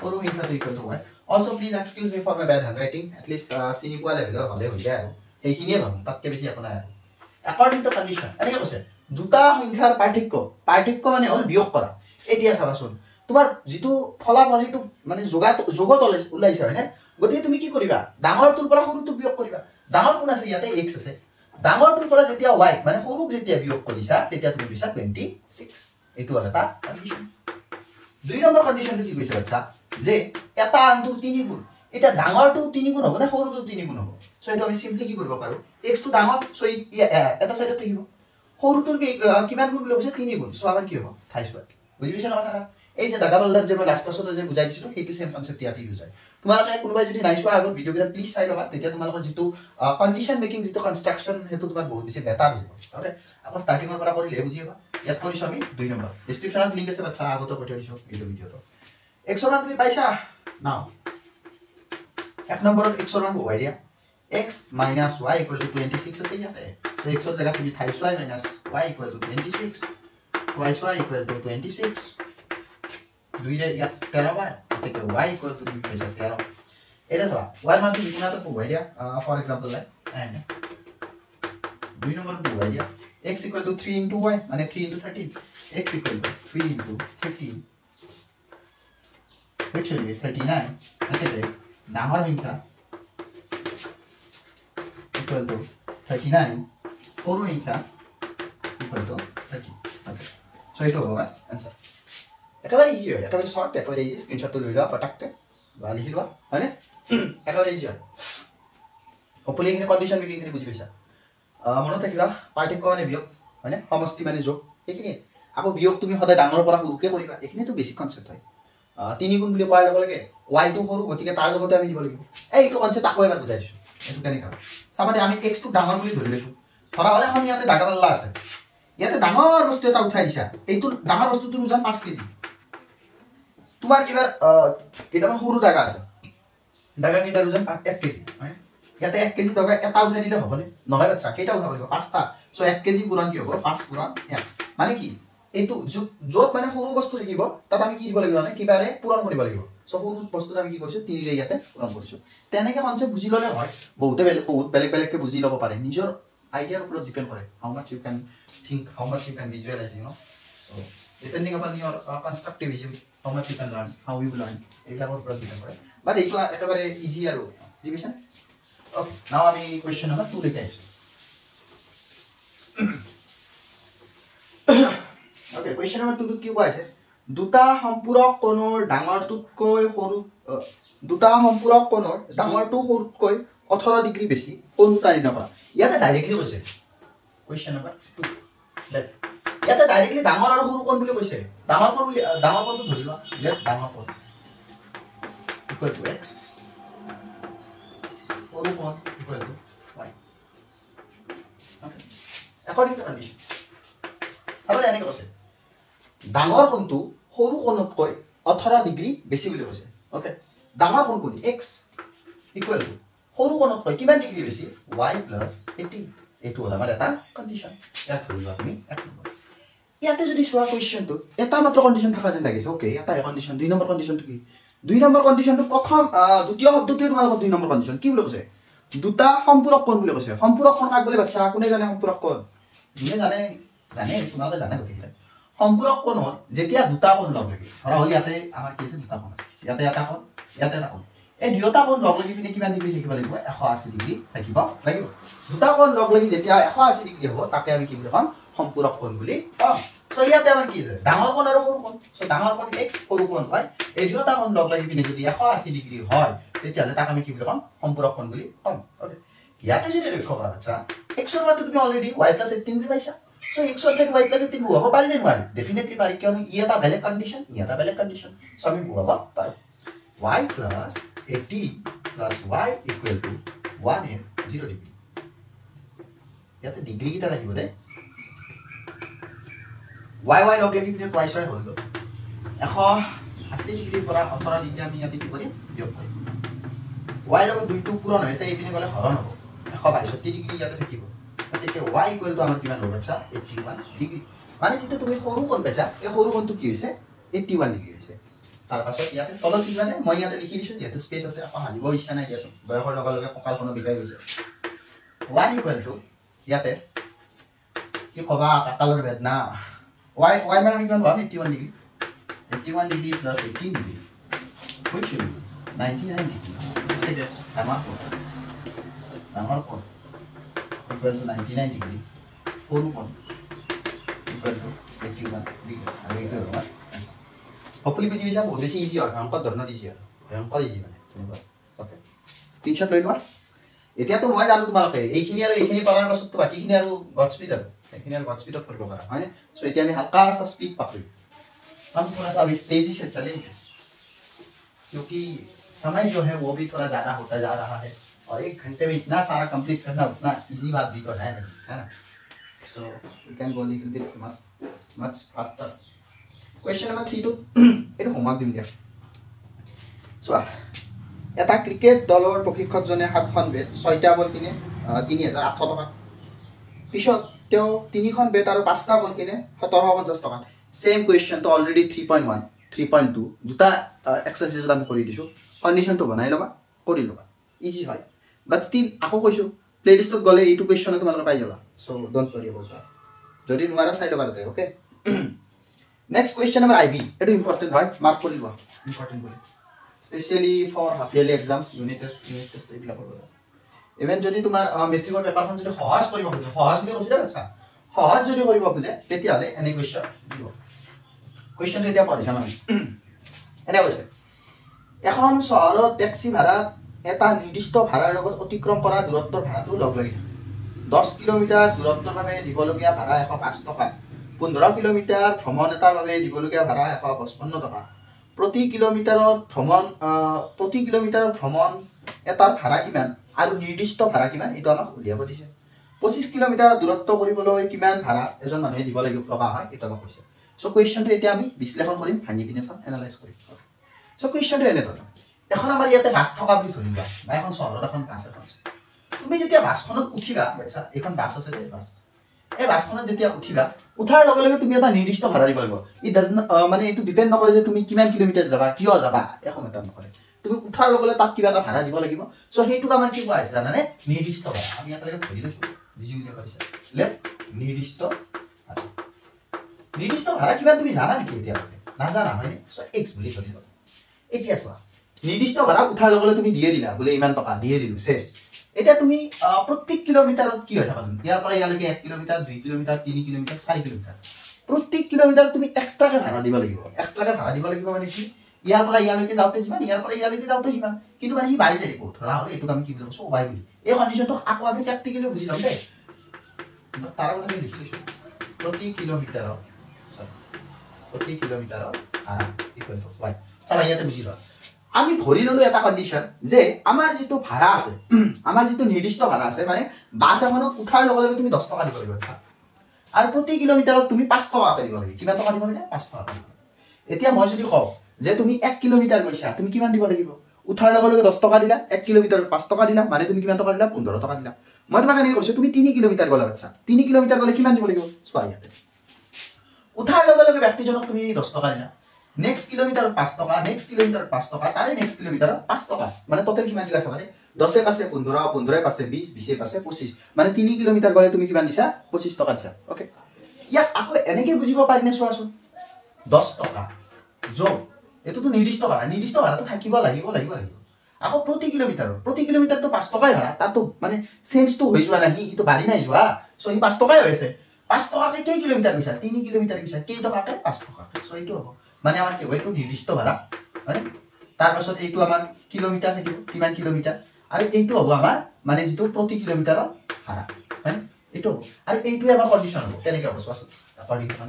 সৰু সংখ্যাটো equal to y। Also please excuse me for my bad হ্যান্ডৰাইটিং। এট লিস্ট চিনি পোৱা লেভেলৰ হলে হৈ যায় আৰু এইখিনিয়ে ভাবো, তাতকে বেছি একো নাই। অ্যাকৰ্ডিং টু কন্ডিশন এনেকে কৈছে দুটা সংখ্যাৰ পাৰ্থক্য, পাৰ্থক্য মানে হ'ল বিয়োগ কৰা। এতিয়া চাবাচোন, তোমাৰ যিটো ফলাফল সেইটো মানে যোগত ওলাইছে হয় নে? গতিকে তুমি কি কৰিবা? ডাঙৰটোৰ পৰা সৰুটো বিয়োগ কৰিবা। ডাঙৰ কোন আছে? ইয়াতে x আছে। ডাঙৰটোৰ পৰা যেতিয়া y মানে সৰুক যেতিয়া বিয়োগ কৰিছা তেতিয়া তুমি পাইছা 26। এইটো হ'ল এটা কন্ডিশন। দুই নম্বৰ কন্ডিশনটো কি কৈছে বাচ্চা? যে এটা আনটোৰ 3 গুণ। এটা ডাঙৰটো 3 গুণ হ'ব না সৰুটো 3 গুণ হ'ব? সো এটা আমি সিম্পলি কি কৰিব পাৰো? x টো ডাঙৰ, সো এটা সাইডত থাকিব। সৰুটোৰ কিমান গুণ বুলি কৈছে? 3 গুণ। সো আমাৰ কি হ'ব? 28। বুজি পাইছা কথাটা? এই যে দাগাবালদাৰ যে মই লাষ্ট ক্লাছতে যে বুজাই দিছিলো সেইটো সেম কনসেপ্ট ইয়াতে ইউজ হয়। তোমালোকে কোনোবাই যদি নাই চোৱা আগৰ ভিডিঅ'বিলাক প্লিজ চাই ল'বা, তেতিয়া তোমালোকৰ যিটো কন্ডিশন মেকিং যিটো কনস্ট্ৰাকশন সেইটো তোমাৰ বহুত বেছি বেটাৰ হৈ যাব। ওকে, আকৌ ষ্টাৰ্টিংৰ পৰা কৰিলে বুজি পাবা। ইয়াত কৰিছো আমি 2 নম্বৰ। ডেসক্ৰিপচনত লিংক আছে বাচ্চা, আগতে পঠাই দিছো এই ভিডিঅ'টো। x ৰ মান তুমি পাইছা? নাও এক নম্বৰত x ৰ মান বহাই দিয়া। x minus y equal to 26 আছে ইয়াতে। সো x ৰ জায়গা তুমি 28y minus y equal to 26, twice y equal to 26। দুই ৰে ইয়াত 13 বাৰ, এতে y equal to তুমি পাইছা 13। এটা চাবা, y মান তুমি কোনাতে বহাই দিয়া। ফৰ এক্সাম্পল লাইক এন্ড দুই নম্বৰত বহাই দিয়া x equal to 3 into y মানে 3 into 13। x equal to 3 into 13, which will be 39। এতে ডাঙৰ সংখ্যা equal to 39, সৰু সংখ্যা equal to 30। ওকে, সো এইটো হ'ব आंसर। একেবাৰে ইজি হয়, একেবাৰে শৰ্ট, একেবাৰে ইজি। স্ক্ৰিনশটটো লৈ লোৱা পটাকতে বা লিখি লোৱা, হয়নে? একেবাৰে ইজি হয়। হপফুলি এখানে কন্ডিশন মেকিং খিনি বুজি পাইছা। মনত ৰাখিবা, পাৰ্থক্য মানে বিয়োগ, হয়নে? সমষ্টি মানে যোগ। এইখিনি আকৌ বিয়োগ তুমি সদায় ডাঙৰৰ পৰা সৰুকে কৰিবা। এইখিনিটো বেসিক কনসেপ্ট হয়। 3 গুণ বুলি কোৱাৰ লগে লগে y টো সৰু, গতিকে তাৰ লগতে আমি দিব লাগিব। এইটো কনসেপ্ট আকৌ এবাৰ বুজাই দিছো। এইটো কেনেকৈ হয় চাবা দে। আমি x টো ডাঙৰ বুলি ধৰি লৈছো। ধৰা হলে এখন ইয়াতে দাগাবাল্লা আছে, ইয়াতে ডাঙৰ বস্তু এটা উঠাই দিছা। এইটো ডাঙৰ বস্তুটোৰ ওজন 5 কেজি। তোমাৰ কিবা কেইটামান সৰু দাগা আছে, দাগা কেইটাৰ ওজন 1 কেজি। হয়, ইয়াতে 1 কেজি দাগা এটা উঠাই দিলে হ'বনে? নহয় বাচ্চা, কেইটা উঠাব লাগিব? 5টা। সো 1 কেজি পূৰণ কি হ'ব? 5 পূৰণ 1 মানে কি? এইটো যত মানে সৰু বস্তু থাকিব তাত আমি কি দিব লাগিব মানে কিবাৰে পূৰণ কৰিব লাগিব সো সৰু বস্তুত আমি কি কৰিছো 3 ৰে ইয়াতে পূৰণ কৰিছো তেনেকে কনসেপ্ট বুজি ললে হয় বহুত বেলেগ বেলেগকে বুজি লব পাৰে নিজৰ আইডিয়াৰ ওপৰত ডিপেন্ড কৰে how much you can think how much you can visualize you know so depending upon your constructivism how much you can learn how you learn এইবিলাকৰ ওপৰত ডিপেন্ড কৰে বাট এইটো একেবাৰে ইজি আৰু বুজিছেন okay now আমি question number 2 লৈকে আহিছো okay question number 2 কি কোৱা আছে দুটা সম্পূৰক কোণৰ ডাঙৰটোতকৈ সৰু দুটা সম্পূৰক কোণৰ ডাঙৰটো সৰুতকৈ 18 ডিগ্ৰী বেছি কোণ দুটা নিৰ্ণয় কৰা ইয়াতে ডাইৰেক্টলি কৈছে question number 2 ইয়াতে ডাইৰেক্টলি ডাঙৰ আৰু সৰু কোণ বুলি কৈছে ডাঙৰ কোণটো ধৰি লোৱা লেট ডাঙৰ কোণ equal to x সৰু কোণ equal to y okay according to condition চাবা এনেকৈ কৈছে ডাঙৰ কোণটো সৰু কোণতকৈ 18 ডিগ্ৰী বেছি বুলি কৈছে ওকে ডাঙৰ কোণ কোন x ইকুৱেল টু সৰু কোণতকৈ কিমান ডিগ্ৰী বেছি y + 18 এইটো হ'ল আমাৰ এটা কন্ডিশন ইয়াত ধৰিবা তুমি এক নম্বৰ ইয়াতে যদি সোৱা কোৱেশ্চনটো এটা মাত্ৰ কন্ডিশন থকা যেন লাগিছে ওকে এটা কন্ডিশন দুই নম্বৰ কন্ডিশনটো কি দুই নম্বৰ কন্ডিশনটো প্ৰথম দ্বিতীয় শব্দটোৰ তোমাৰ দুই নম্বৰ কন্ডিশন কি বুলি কৈছে দুটা সম্পূৰক কোণ বুলি কৈছে সম্পূৰক কোণ কাক বুলি ভাবছা কোনে জানে সম্পূৰক কোণ কোনে জানে তোমালোকে জানে গতিকে সম্পূৰক কোণত যেতিয়া দুটা কোণ লগ লাগি ধৰা হল ইয়াতে আমাৰ কি আছে দুটা কোণ আছে ইয়াতে এটা কোণ ইয়াতে এটা কোণ এই দুটা কোণ লগ লাগি পিনে কিমান ডিগ্ৰী থাকিব লাগিব 180 ডিগ্ৰী থাকিব লাগিব দুটা কোণ লগ লাগি যেতিয়া 180 ডিগ্ৰী হ'ব তাকে আমি কি বুলি কম সম্পূৰক কোণ বুলি কম সো ইয়াতে আমাৰ কি আছে ডাঙৰ কোণ আৰু সৰু কোণ সো ডাঙৰ কোণ x সৰু কোণ y এই দুটা কোণ লগ লাগি পিনে যদি 180 ডিগ্ৰী হয় তেতিয়াহলে তাক আমি কি বুলি কম সম্পূৰক কোণ বুলি কম ওকে ইয়াতে যদি লক্ষ্য কৰা আচ্ছা x ৰ মানটো তুমি অলৰেডি y + 18 বুলি পাইছা so x or z y + 18 বুৱাব পাৰি নে নোৱাৰি ডেফিনেটলি পাৰি কিয়নো ই এটা বেলেগ কন্ডিশন ই এটা বেলেগ কন্ডিশন so আমি বুৱাব পাৰো y + 18 + y = 1 and 0 ডিগ্ৰী ইয়াতে ডিগ্ৰী কিটা লাগিব দে y লগ লাগি পিনে twice y হৈ গ'ল 180 ডিগ্ৰীৰ পৰা 18 ডিগ্ৰী আমি ইয়াতে কি কৰিম বিয়োগ কৰিম y লগত দুইটো পূৰণ হৈছে এই পিনে গলে হৰণ হ'ব 162 ডিগ্ৰী ইয়াতে থাকিব তেতিয়া y ইকুৱেল টু আমাৰ কিমান হ'ব আচ্ছা 81 ডিগ্ৰী মানে যেটো তুমি সৰু কোণ পাইছা এই সৰু কোণটো কি হৈছে 81 ডিগ্ৰী হৈছে তাৰ পাছত ইয়াতে তলত কি মানে মই ইয়াতে লিখি দিছো যেটো স্পেচ আছে আপা হালিব ইচ্ছা নাই দিয়াছো বয়সৰ লগে লগে কঁকালখনো বিকাই গৈছে y ইকুৱেল টু ইয়াতে কি কবা কঁকালৰ বেদনা y মানে আমি কিমান পাম 81 degree 81 degree + 18 degree which will 99 degree ঠিক আছে ডাঙৰ কোণ equal to 99 degree সৰু কোণ equal to 81 degree আৰু এইটো হ'ব হপফুলি বুজি পাইছা বহুত বেছি ইজি হয় অংক ধৰণৰ ইজি হয় অংক ইজি মানে ওকে স্ক্ৰীনশ্বট লৈ লোৱা এতিয়াতো মই জানো তোমালোকে এইখিনি আৰু এইখিনি কৰাৰ পাছত বাকিখিনি আৰু গড স্পীড আৰু এইখিনি আৰু গড স্পীডত কৰিব পাৰা হয়নে সো এতিয়া আমি হালকা সা স্পীড পাকৰি हम थोड़ा सा अभी तेजी से चलेंगे क्योंकि समय जो है वो भी थोड़ा ज्यादा होता जा रहा है और 1 घंटे में इतना सारा कंप्लीट करना उतना इजी बात भी तो है नहीं है ना so we can go a little bit much faster question number 3 to এটা হোমৱৰ্ক দিম দিয়া চোৱা এটা ক্ৰিকেট দলৰ প্ৰশিক্ষকজনে 7খন বেট 6টা বল কিনে 3800 টকা পিছত তেওঁ 3খন বেট আৰু 5টা বল কিনে 1750 টকা সেম কোৱেশ্চন তো অলৰেডি 3.1 3.2 দুটা এক্সাৰসাইজ আমি কৰি দিছো কন্ডিশনটো বনাই লবা কৰি লবা ইজি হয় বাট স্টিল আকৌ কৈছো প্লেলিষ্টত গলে এইটো কোৱেশ্চন তোমালোকে পাই যাবা so don't worry about that যদি নোৱাৰা চাই লবা তাতে ওকে নেক্সট কোৱেশ্চন নম্বৰ আইবি এটো ইম্পৰ্টেন্ট হয় মাৰ্ক কৰি লোৱা ইম্পৰ্টেন্ট বুলি specially for half yearly exams unit test এইবিলাক কৰিব ইভেন যদি তোমাৰ মেট্ৰিকৰ পেপাৰখন যদি সহজ কৰিব খোজে সহজ বুলি কৈছে আচ্ছা সহজ যদি কৰিব খোজে তেতিয়া হলে এনে কোৱেশ্চন দিব কোৱেশ্চন এতিয়া পঢ়িছাম আমি এনে কৈছে এখন চহৰত ট্যাক্সি ভাড়া এটা নিৰ্দিষ্ট ভাড়াৰ লগত অতিক্ৰম কৰা দূৰত্বৰ ভাড়াটো লগ লাগি 10 কিলোমিটাৰ দূৰত্বৰ বাবে দিবলগীয়া ভাড়া 105 টকা 15 কিলোমিটাৰ ভ্ৰমণ এটাৰ বাবে দিবলগীয়া ভাড়া 155 টকা প্ৰতি কিলোমিটাৰৰ ভ্ৰমণ এটাৰ ভাড়া কিমান আৰু নিৰ্দিষ্ট ভাড়া কিমান এটো আমাক উলিয়াব দিছে 25 কিলোমিটাৰ দূৰত্ব কৰিবলৈ কিমান ভাড়া এজন মানুহে দিব লাগিব লগা হয় এটো আমাক কৈছে সো কোৱেশ্চনটো এতিয়া আমি বিশ্লেষণ কৰিম ভাঙি পিনে চাম এনালাইজ কৰিম সো কোৱেশ্চনটো এনে ধৰণৰ এখন আমাৰ ইয়াতে বাস থকা বুলি ধৰিবা বা এখন চহৰত এখন বাস এখন আছে তুমি যেতিয়া বাসখনত উঠিবা বাচ্চা এখন বাস আছে দে বাস এই বাছখনত যেতিয়া উঠিবা উঠাৰ লগে লগে তুমি এটা নিৰ্দিষ্ট ভাড়া দিব লাগিব ই ডাজ মানে এইটো ডিপেন্ড নকৰে যে তুমি কিমান কিলোমিটাৰ যাবা কিয় যাবা একো মেটাৰ নকৰে তুমি উঠাৰ লগে লগে তাত কিবা এটা ভাড়া দিব লাগিব সো হেইটোক আমাৰ কি কোৱা হৈছে জানানে নিৰ্দিষ্ট ভাড়া আমি ইয়ালৈকে ধৰি লৈছো জি উলিয়া কৰিছে লে নিৰ্দিষ্ট ভাড়া কিমান তুমি জানা নেকি এতিয়া নাজানা হয়নে সো x বুলি ধৰি লও এতিয়া চোৱা নিৰ্দিষ্ট ভাড়া উঠাৰ লগে লগে তুমি দিয়ে দিলা বোলে ইমান টকা দিয়ে দিলো শেষ এটা তুমি প্রত্যেক কিলোমিটাৰত কি হয় যাবা ইয়াৰ পৰা ইয়ালৈকে 1 কিলোমিটাৰ 2 কিলোমিটাৰ 3 কিলোমিটাৰ 4 কিলোমিটাৰ প্ৰত্যেক কিলোমিটাৰ তুমি এক্সট্ৰাকে ভাড়া দিব লাগিব মানে কি ইয়াৰ পৰা ইয়ালৈকে যাওঁতে যিমান ইয়াৰ পৰা ইয়ালৈকে যাওঁতে যিমান কিন্তু মানে হি বাঢ়ি যাব ধৰা হলে এটো আমি কি বুজাম সো বাই বুলি এই কন্ডিশনটো আকৌ আমি প্ৰ্যাকটিক্যালি বুজি লম দে তাৰ কথা আমি লিখি লৈছো প্ৰতি কিলোমিটাৰৰ ভাড়া ইকুৱেল টু y চাবা ইয়াতে বুজি লোৱা আমি ধৰি ললো এটা কন্ডিশন যে আমাৰ যেটো ভাড়া আছে আমাৰ যেটো নিৰ্দিষ্ট ভাড়া আছে মানে বাছ এখনত উঠাৰ লগে লগে তুমি 10 টকা দিব লাগিব আৰু প্ৰতি কিলোমিটাৰত তুমি 5 টকা দিব লাগিব কিমান টকা দিব লাগে 5 টকা এতিয়া মই যদি কওঁ যে তুমি 1 কিলোমিটাৰ গৈছা তুমি কিমান দিব লাগিব উঠাৰ লগে লগে 10 টকা দিলা 1 কিলোমিটাৰত 5 টকা দিলা মানে তুমি কিমান টকা দিলা 15 টকা দিলা মই তোমাক এনে কৈছো তুমি 3 কিলোমিটাৰ গলা বাচ্চা 3 কিলোমিটাৰ গলে কিমান দিব লাগিব চোৱা ইয়াতে উঠাৰ লগে লগে ব্যক্তিজনক তুমি 10 টকা দিলা নেক্সট কিলোমিটাৰ 5 টকা নেক্সট কিলোমিটাৰ 5 টকা তাৰে নেক্সট কিলোমিটাৰ 5 টকা মানে টোটাল কিমান দিলা চাবা 10 এ পাছে 15 15 এ পাছে 20 20 এ পাছে 25 মানে 3 কিলোমিটাৰ গলে তুমি কিমান দিছা 25 টকা দিছা ওকে ইয়াক আকৌ এনেকে বুজিব পাৰিনে চোৱাচোন 10 টকা যোগ এটো তো নিৰ্দিষ্ট ভাড়াটো থাকিব লাগিব আকৌ প্ৰতি কিলোমিটাৰটো 5 টকাই ভাড়া তাতো মানে চেঞ্জটো হৈ যোৱা নাই ইটো বাঢ়ি নাই যোৱা সো ই 5 টকাই হৈছে 5 টকাকে কেই কিলোমিটাৰ গৈছা 3 কিলোমিটাৰ গৈছা কেই টকাকে 5 টকাকে সো এইটো হ'ব মানে আমাৰ কি হয়টো নিৰ্দিষ্ট ভাড়া মানে তাৰ পাছত এইটো আমাৰ কিলোমিটাৰ থাকিব কিমান কিলোমিটাৰ আৰু এইটো হ'ব আমাৰ মানে যেটো প্ৰতি কিলোমিটাৰৰ ভাড়া হয় এইটো হ'ব আৰু এইটোৱে আমাৰ কন্ডিশন হ'ব কেনেকৈ হ'ব চোৱাচোন কন্ডিশন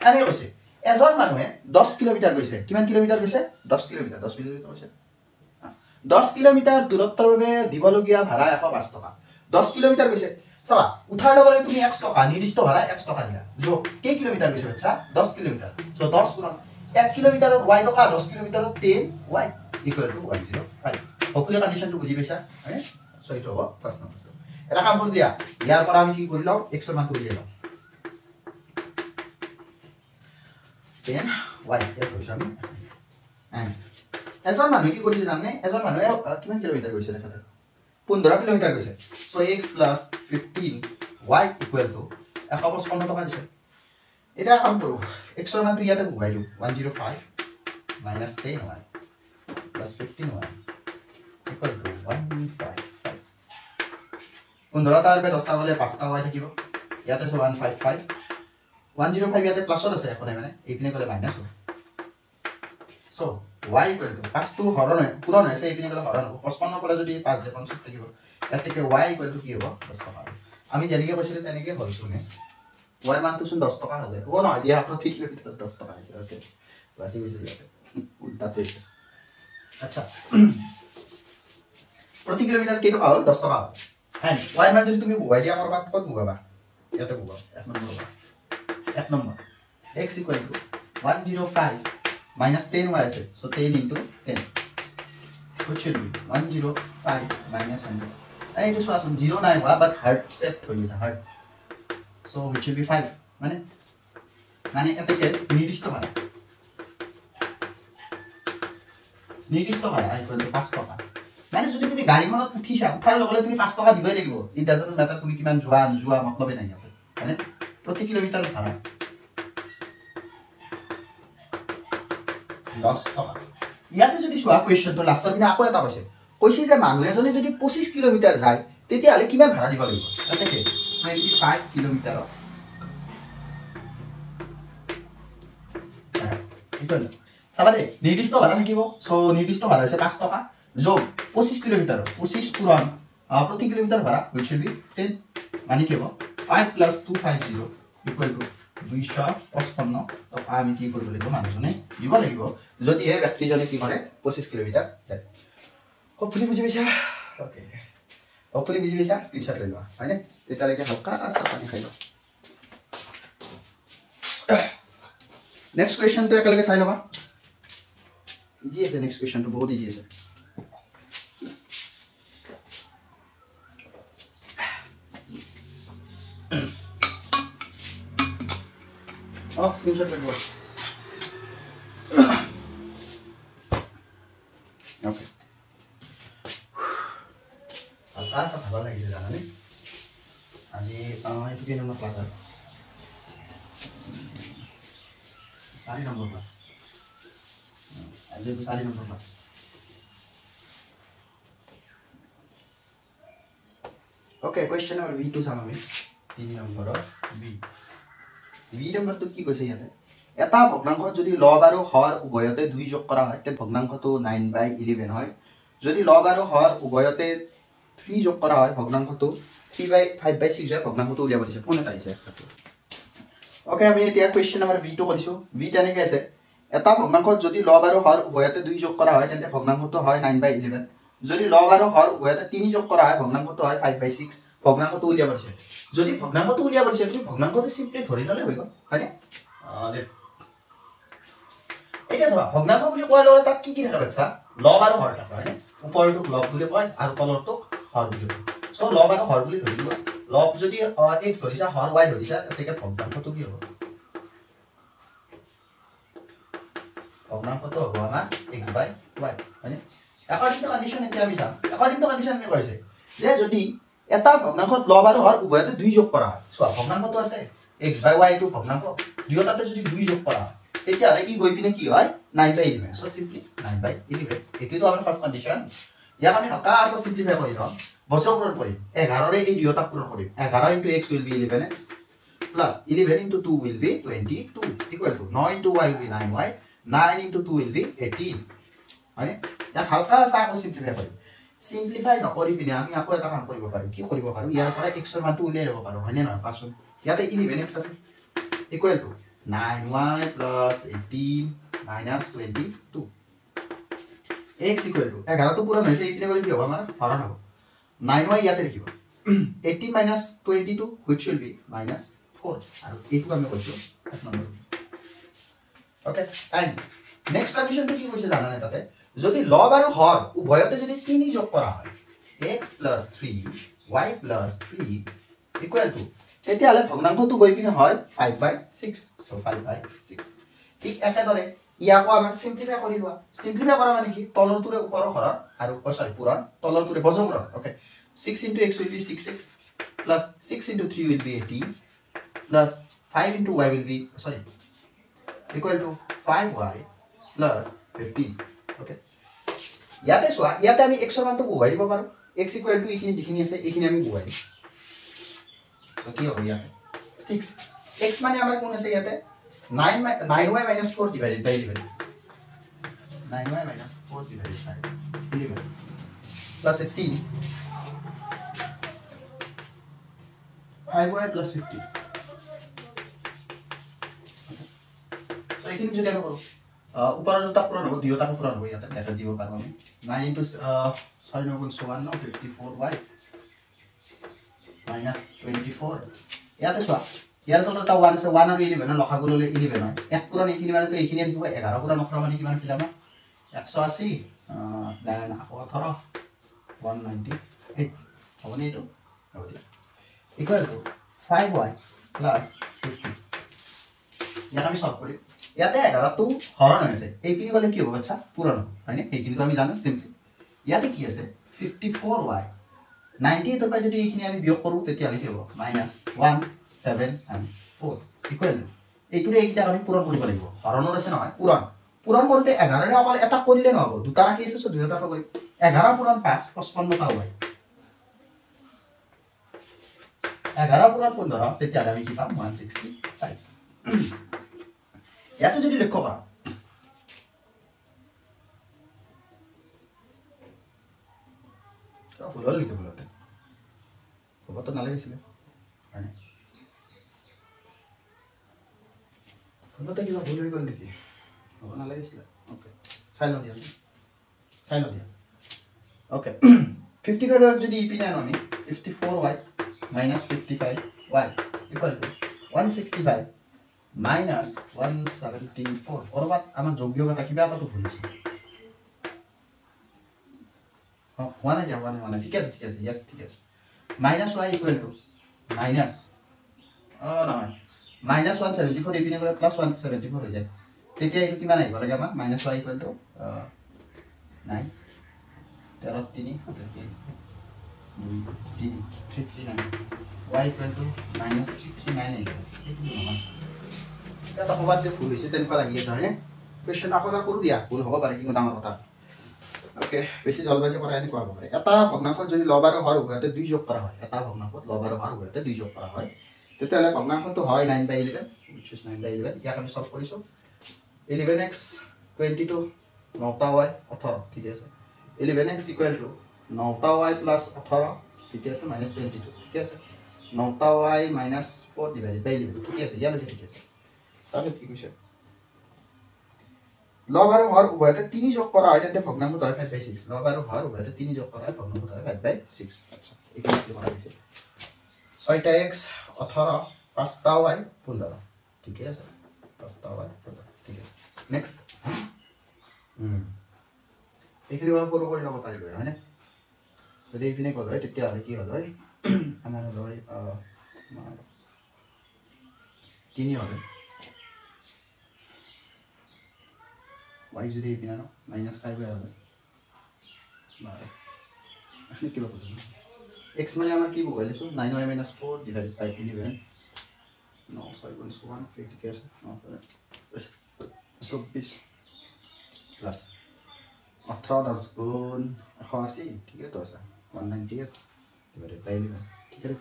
আৰে কৈছে এজন মানুহে 10 কিলোমিটাৰ গৈছে কিমান কিলোমিটাৰ গৈছে 10 কিলোমিটাৰ গৈছে 10 কিলোমিটাৰ দূৰত্বৰ বাবে দিবলগীয়া ভাড়া 105 টকা 10 কিলোমিটাৰ গৈছে চাবা উঠাৰ লগে লগে তুমি 1 টকা নিৰ্দিষ্ট ভাড়া 1 টকা দিলা যোগ কেই কিলোমিটাৰ গৈছে বাচ্চা 10 কিলোমিটাৰ সো 10 গুণ 1 কিলোমিটাৰত y টকা 10 কিলোমিটাৰত 10 y ইকুৱেল টু 105 সকলো কন্ডিশনটো বুজি পাইছা মানে সো এইটো হ'ব ফাৰ্স্ট নম্বৰটো এটা কাম কৰি দিয়া ইয়াৰ পৰা আমি কি কৰি লও x ৰ মানটো উলিয়াই লও 10 y ইয়াৰ কৈছো আমি and এজন মানুহে কি কৰিছে জানে এজন মানুহে কিমান কিলোমিটাৰ গৈছে দেখা থাক 15 কিলোমিটাৰ গৈছে so x + 15 y equal to 155 টকা দিছে এটা কাম কৰো x ৰ মানটো ইয়াতে বহাই দিও 105 - 10y + 15y ইকুৱেল টু 155 15 টাৰ পৰা 10 টা গলে 5 টা y থাকিব ইয়াতে 155 105 ইয়াতে প্লাছত আছে এখন মানে এইপিনে গলে মাইনাস হ'ব সো y ইকুৱেল টু 5 টো হৰণ হয় পূৰণ হৈছে এইপিনে গলে হৰণ হ'ব 55 পৰা যদি 5 যে 50 থাকিব এতেকে y ইকুৱেল টু কি হ'ব 10 টকা আমি যেনেকৈ কৈছিলো তেনেকৈ হ'ল শুনে y মানটো শুন 10 টকা হলে ও নহয় দিয়া প্ৰতি কিলোমিটাৰ 10 টকা আছে ওকে বাসি গৈছে ইয়াতে উল্টাতে আচ্ছা প্ৰতি কিলোমিটাৰ কেই টকা হ'ল 10 টকা and y মান যদি তুমি বহাই দিয়া কৰবাত কত বহাবা ইয়াতে বহাবা 1 number x equal to 105 - 10y আছে so 10 * 10 which should be 105 - 100 এইটো চোৱাচোন 0 নাই হোৱা but heart set হৈ গৈছে heart so which should be 5 মানে এটাকে নিৰ্দিষ্ট ভাড়া ইকুৱেল টু 5 টকা মানে যদি তুমি গাড়ীখনত উঠিছা উঠাৰ লগে তুমি 5 টকা দিবই লাগিব ইট ডাজন্ট ম্যাটাৰ তুমি কিমান যোৱা নোযোৱা মতলবে নাই ইয়াতে মানে প্ৰতি কিলোমিটাৰ ভাড়া 10 টকা ইয়াতে যদি চোৱা কোৱেশ্চনটো লাষ্টৰ দিনা আকৌ এটা কৈছে যে মানুহ এজনে যদি 25 কিলোমিটাৰ যায় তেতিয়া হলে কিমান ভাড়া দিব লাগিব তাতে কি 25 কিলোমিটাৰ ইকুৱেল সাবারে নির্দিষ্ট ভাড়া থাকিব সো নির্দিষ্ট ভাড়া আছে 5 টাকা যোগ 25 কিলোমিটার 25 পূরণ প্রতি কিলোমিটার ভাড়া which will be 10 মানে কি হবে 5 + 250 = 255 তো আমি কি কৰিব লাগিব মানুহজনে দিব লাগিব যদি এই ব্যক্তিজনে কি কৰে 25 কিলোমিটার যায় হপফুলি বুজি পাইছা ওকে হপফুলি বুজি পাইছা স্ক্রিনশট লৈ লোৱা হয়নে তেতিয়ালৈকে হালকা আছা পানী খাই লও নেক্সট কোৱেশ্চন তো একেলগে চাই লবা ইজি আছে নেক্সট কোৱেশ্চন তো বহুত ইজি আছে স্ক্ৰিনশট কৰব ওকে আচ্ছা ভালো লাগিছে জানানে আজি এইটো কি নম্বৰ ক্লাছ হয় 4 নম্বৰ ক্লাছ আজি 4 number class okay question number V2 চাম আমি 3 নম্বৰৰ V নম্বৰটো কি কৈছে ইয়াতে এটা ভগ্নাংশত যদি লব আৰু হৰ উভয়তে 2 যোগ কৰা হয় তে ভগ্নাংশটো 9/11 হয় যদি লব আৰু হৰ উভয়তে 3 যোগ কৰা হয় ভগ্নাংশটো 3/5/6 হয় ভগ্নাংশটো উলিয়াব দিছে কোনে তাইছে একসাথে ওকে আমি এতিয়া কোৱেশ্চন নম্বৰ V2 কৰিছো V তেনেকৈ আছে এটা ভগ্নাংশত যদি লব আৰু হৰ উভয়তে 2 যোগ কৰা হয় তেন্তে ভগ্নাংশটো হয় 9/11 যদি লব আৰু হৰ উভয়তে 3 যোগ কৰা হয় ভগ্নাংশটো হয় 5/6 ভগ্নাংশটো উলিয়াব দিছে যদি ভগ্নাংশটো উলিয়াব দিছে তুমি ভগ্নাংশটো সিম্পলি ধৰি ললে হৈ গল হয়নে এতিয়া চাবা ভগ্নাংশ বুলি কোৱাৰ লগে তাত কি থাকে বাচ্চা লব আৰু হৰ থাকে হয়নে ওপৰটো লব বুলি কয় আৰু তলৰটো হৰ বুলি কয় সো লব আৰু হৰ বুলি ধৰিলো লব যদি x ধৰিছা হৰ y ধৰিছা তেতিয়া ভগ্নাংশটো কি হ'ব ভগ্নাংশটো হ'ব আমাৰ x/y হয়নে according to condition এতিয়া আমি চাম according to condition কি কৈছে যে যদি এটা ভগ্নাংশত লব আৰু হৰ উভয়তে 2 যোগ কৰা হয় সো ভগ্নাংশটো আছে x/y টো ভগ্নাংশ দুয়োটাতে যদি 2 যোগ কৰা তেতিয়া ই গৈ পিনে কি হয় 9/11 সো সিম্পলি 9/11 এটিটো আমাৰ ফাৰ্স্ট কন্ডিশন ইয়াক আমি হালকা আছে সিম্পলিফাই কৰি লম বছৰ পূৰণ কৰিম 11 ৰে এই দুয়োটা পূৰণ কৰিম 11 * x will be 11x plus 11 * 2 will be 22 equal to 9 * y will be 9y 9 * 2 will be 18 মানে ইয়াক হালকা আছে আকৌ সিম্পলিফাই কৰিম সিম্পলিফাই নকৰি পিনে আমি আকৌ এটা কাম কৰিব পাৰো কি কৰিব পাৰো ইয়াৰ পৰা x ৰ মানটো উলিয়াই লব পাৰো হয়নে নহয় পাছত ইয়াতে 11x আছে equal to 9y plus 18 minus 22 x equal to 11 তো পুরা হইছে এইপিনে বলে কি হবে আমার হরণ হবে 9y ইয়াতে লিখিব 18 minus 22 which will be minus 4 আর এইটো আমি কইছো এক নম্বৰ ওকে এন্ড নেক্সট কন্ডিশনটো কি কইছে জানা না তাতে যদি লব আৰু হৰ উভয়তে যদি 3 যোগ কৰা হয় x + 3 y + 3 equal to তেতিয়া হলে ভগ্নাংশটো গৈ পিনে হয় 5/6 সো 5/6 ঠিক একেদৰে ইয়াকো আমাৰ সিম্পলিফাই কৰি লোৱা সিম্পলিফাই কৰা মানে কি তলৰটোৰে ওপৰৰ হৰণ আৰু সৰি পুৰণ তলৰটোৰে বজ্ৰ পুৰণ okay 6 * x will be 6x plus 6 * 3 will be 18 plus 5 * y will be sorry equal to 5y plus 15 okay ইয়াতে সোয়া ইয়াতে আমি x ৰ মানটো বহুৱাই দিব পাৰো x equal to এইখিনি যিখিনি আছে এইখিনি আমি বহুৱাই দিম তো কি হ'ব ইয়াতে 6 x মানে আমাৰ কোন আছে ইয়াতে 9y minus 4 divided by 11 9y minus 4 divided by 11 plus 18 5y plus 50 so এইখিনি যদি আমি কৰো উপৰৰ দুটা পূৰণ হ'ব দুয়োটা পূৰণ হ'ব ইয়াতে এটা দিব পাৰো আমি 9 into 6 * 1 no 54y minus 24 ইয়াতে চোৱা ইয়াৰ তলটা 1 আছে 1 আৰু 11 লখাগু ললে 11 হয় এক পূৰণ এইখিনি মানে তো এইখিনি দিব 11 পূৰণ নকৰা মানে কিমান আছিল আমাৰ 180 দেন 18 198 হ'ব নি এইটো হ'ব দিয়া equal to 5y plus 50 ইয়াক আমি সলভ কৰিম ইয়াতে 11 টো হৰণ হৈছে এইখিনি গলে কি হ'ব বাচ্চা পূৰণ হয়নে এইখিনি তো আমি জানো সিম্পলি ইয়াতে কি আছে 54y 98 ৰ পৰা যদি এইখিনি আমি বিয়োগ কৰো তেতিয়া লিখি হ'ব -1 7 and 4 equal এইটোৰে এইটা আমি পূৰণ কৰিব লাগিব হৰণৰ আছে নহয় পূৰণ কৰোতে 11 ৰে অকল এটা কৰিলে নহব দুটা ৰাখি আছে সো দুটা কৰিম 11 পূৰণ 5 55 টা হয় 11 পূৰণ 15 তেতিয়া আমি কি পাম 165 ইয়াতে যদি লক্ষ্য কৰা তো ফুলল লিখে বলতে হ'ব তো নালাগিছিল মানে ফুলতে কিবা ভুল হৈ গল দেখি হ'ব নালাগিছিল ওকে চাই লও দিয়া ওকে 55 যদি ইপিনে আনো আমি 54y minus 55y equal to 165 minus 174 অরবাত আমার যোগ্যতা কিবা এটা তো ভুলিছি one ঠিক আছে yes ঠিক আছে minus y equal to minus no -174 ইপিনে গ'লে +174 হৈ যায় তেতিয়া এইটো কিমান আহিব লাগে আমাৰ -y = 9 13 3 339 y = -339 এইটো নহয় এটা ক'বাত যে ভুল হৈছে তেনেকুৱা লাগি আছে হয়নে কোৱেশ্চন আকৌ এবাৰ কৰো দিয়া ভুল হ'ব পাৰে কিন্তু ডাঙৰ কথা ওকে বেছি জলবাজি কৰা এনেকুৱা হ'ব পাৰে এটা ভগ্নাংশত যদি লব আৰু হৰ উভয়তে 2 যোগ কৰা হয় এটা ভগ্নাংশত লব আৰু হৰ উভয়তে 2 যোগ কৰা হয় তেতিয়াহ'লে ভগ্নাংশটো হয় 9/11 which is 9/11 ইয়াক আমি সলভ কৰিছো 11x 22 9y 18 ঠিক আছে 11x = 9y + 18 ঠিক আছে -22 ঠিক আছে 9y - 4 / 11 ঠিক আছে ইয়ালৈকে ঠিক আছে তাহলে কি কৈছে লব আৰু হৰ উভয়তে 3 যোগ কৰা হয় তেন্তে ভগ্নাংশটো হয় 5/6 লব আৰু হৰ উভয়তে 3 যোগ কৰা হয় ভগ্নাংশটো হয় 5/6 আচ্ছা এইখিনি কি কৰা হৈছে 6x 18 5y 15 ঠিক আছে 5y 15 ঠিক আছে নেক্সট এইখিনি মই পুরো কৰি লব পাৰিব হয়নে যদি এইপিনে কল হয় তেতিয়া হলে কি হল হয় আমাৰ হল হয় 3 হল y যদি এইপিনে ন -5 হয় হল মানে আসলে কি বলছো x মানে আমাৰ কি বলে লৈছো 9y - 4 / 11 no sorry 1 50 ঠিক আছে 24 plus 18 10 গুণ 180 ঠিক আছে তো আছে 198 divided by 11 ঠিক আছে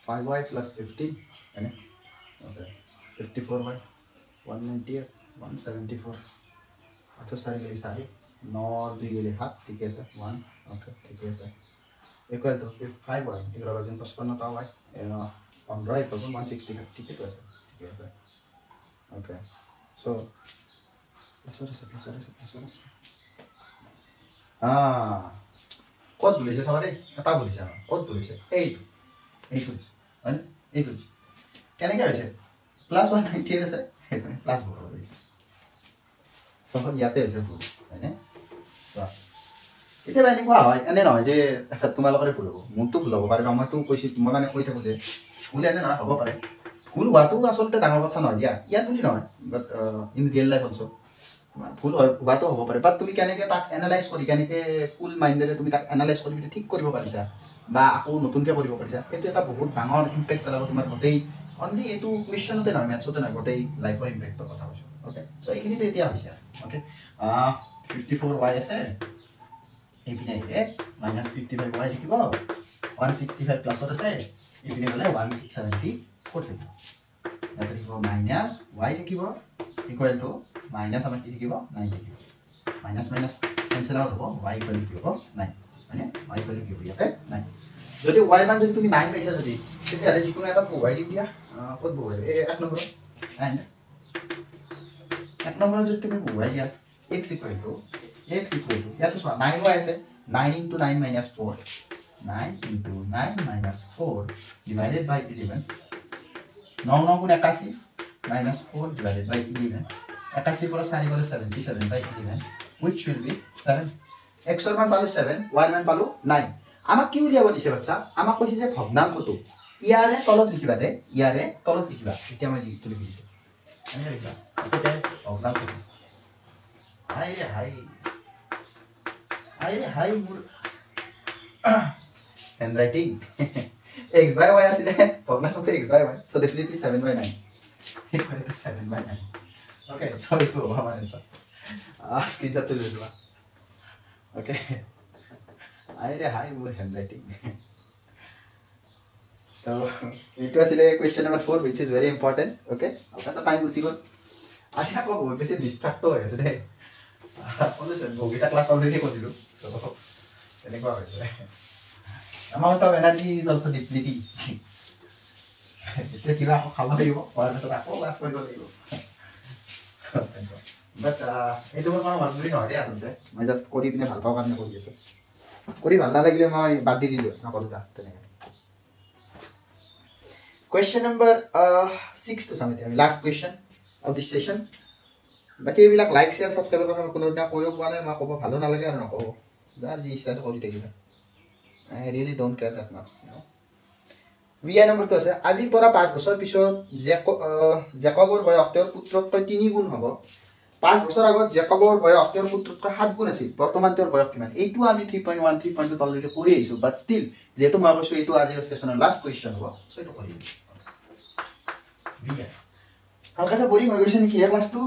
5y plus 15 है ओके 54y 198 174 अच्छा सारी गली सारी 9 2 गली 7 ठीक है सर 1 ओके ठीक है सर इक्वल टू 5y इधर वजन 55 था y 15 = 160 ठीक है सर ठीक है सर ओके सो plus কত বলিছে সবাই এটা বলিছে কত বলিছে এইটো হয় এইটো কেনেকৈ হৈছে +198 আছে এখানে প্লাস বড় হইছে সব ইয়াতে হৈছে ভুল হয়নে এটা বাইনি কোৱা হয় এনে নহয় যে তোমালোকৰে ভুল হ'ব মনটো ভুল হ'ব পাৰে মইতো কৈছি মই মানে কৈ থাকো যে ভুল এনে নহয় হ'ব পাৰে ভুল হোৱাটো আসলতে ডাঙৰ কথা নহয় দিয়া ইয়াত বুলি নহয় বাট ইন ৰিয়েল লাইফ অলসো ভুল হোৱাটো হ'ব পাৰে বাট তুমি কেনেকৈ তাক এনালাইজ কৰি কেনেকৈ কুল মাইণ্ডেৰে তুমি তাক এনালাইজ কৰি ঠিক কৰিব পাৰিছা বা আকৌ নতুনকৈ কৰিব পাৰিছা এইটো এটা বহুত ডাঙৰ ইম্পেক্ট পেলাব তোমাৰ গোটেই অনলি এইটো কুৱেশ্যনতে নহয় মেথছতে নহয় গোটেই লাইফৰ ইম্পেক্টৰ কথা কৈছোঁ ওকে চ' এইখিনিতে এতিয়া হৈছে ওকে 54y আছে এইপিনে আহিলে -55y লিখিব 165 প্লাছত আছে এইপিনে গ'লে 174 থাকিব ইয়াতে লিখিব -y লিখিব ইকুৱেল টু মাইনাস আমাৰ কি লিখিব 9 লিখিব মাইনাস মাইনাস কেনসেল আউট হ'ব y ইকুৱেল টু 9 মানে y ইকুৱেল টু ইয়াতে 9 যদি y মান যদি তুমি 9 পাইছা যদি তেতিয়াহ'লে যিকোনো এটা বহুৱাই দিম দিয়া ক'ত বহুৱাই এই 1 নম্বৰ 9 1 নম্বৰ যদি তুমি বহুৱাই দিয়া x ইকুৱেল টু ইয়াতে চোৱা 9y আছে 9 * 9 - 4 9 * 9 - 4 divided by 11 9 9 গুণ 81 -4 divided by 11 81 পৰা 4 গলে 77 by 11 which will be 7 x ৰ মান পালো 7 y ৰ মান পালো 9 আমাক কি উলিয়াব দিছে বাচ্চা আমাক কৈছে যে ভগ্নাংশটো ইয়াৰে তলত লিখিবা দে ইয়াৰে তলত লিখিবা এতিয়া মই লিখি দিছো আমি লিখবা ওকে ভগ্নাংশটো হাই মোৰ handwriting x by y আসলে ভগ্নাংশটো x by y so definitely 7/9 equal to 7/9 okay so it will be our answer screenshot to do okay hi more handwriting so it was question number 4 which is very important okay also time gusi gol asi ako besi distract ho hoise de অলসন বগিটা class already কৰি দিলো so এনেকুৱা হৈছে amount of energy is also depleting এতিয়া কিবা আকৌ খাব লাগিব পঢ়াৰ পিছত আকৌ ক্লাছ কৰিব লাগিব বাট এইটো মোৰ মজবুৰি নহয় দেই আচলতে মই জাষ্ট কৰি পিনে ভাল পাওঁ কাৰণে কৰি আছো কৰি ভাল নালাগিলে মই বাদ দি দিলো নকৰো যা তেনেকৈ question number 6 to samite last question of this session বাকি এইবিলাক লাইক শেয়াৰ সাবস্ক্ৰাইব কৰা কোনো এটা কৈও পোৱা নাই মই ক'ব ভালো নালাগে আৰু নকব যাৰ যি ইচ্ছা আছে কৰি থাকিবা I really don't care that much you know VI নম্বৰটো আছে আজিৰ পৰা 5 বছৰ পিছত জেকবৰ বয়স তেওঁৰ পুত্ৰতকৈ 3 গুণ হ'ব 5 বছৰ আগত জেকবৰ বয়স তেওঁৰ পুত্ৰতকৈ 7 গুণ আছিল বৰ্তমান তেওঁৰ বয়স কিমান এইটো আমি 3.1 3.2 অলৰেডি কৰি আহিছো বাট ষ্টিল যেহেতু মই কৈছো এইটো আজিৰ সেশনৰ লাষ্ট কোৱেশ্চন হ'ব সো এইটো কৰি দিম VI হালকাসে বৰিং হৈ গৈছে নেকি এই ক্লাছটো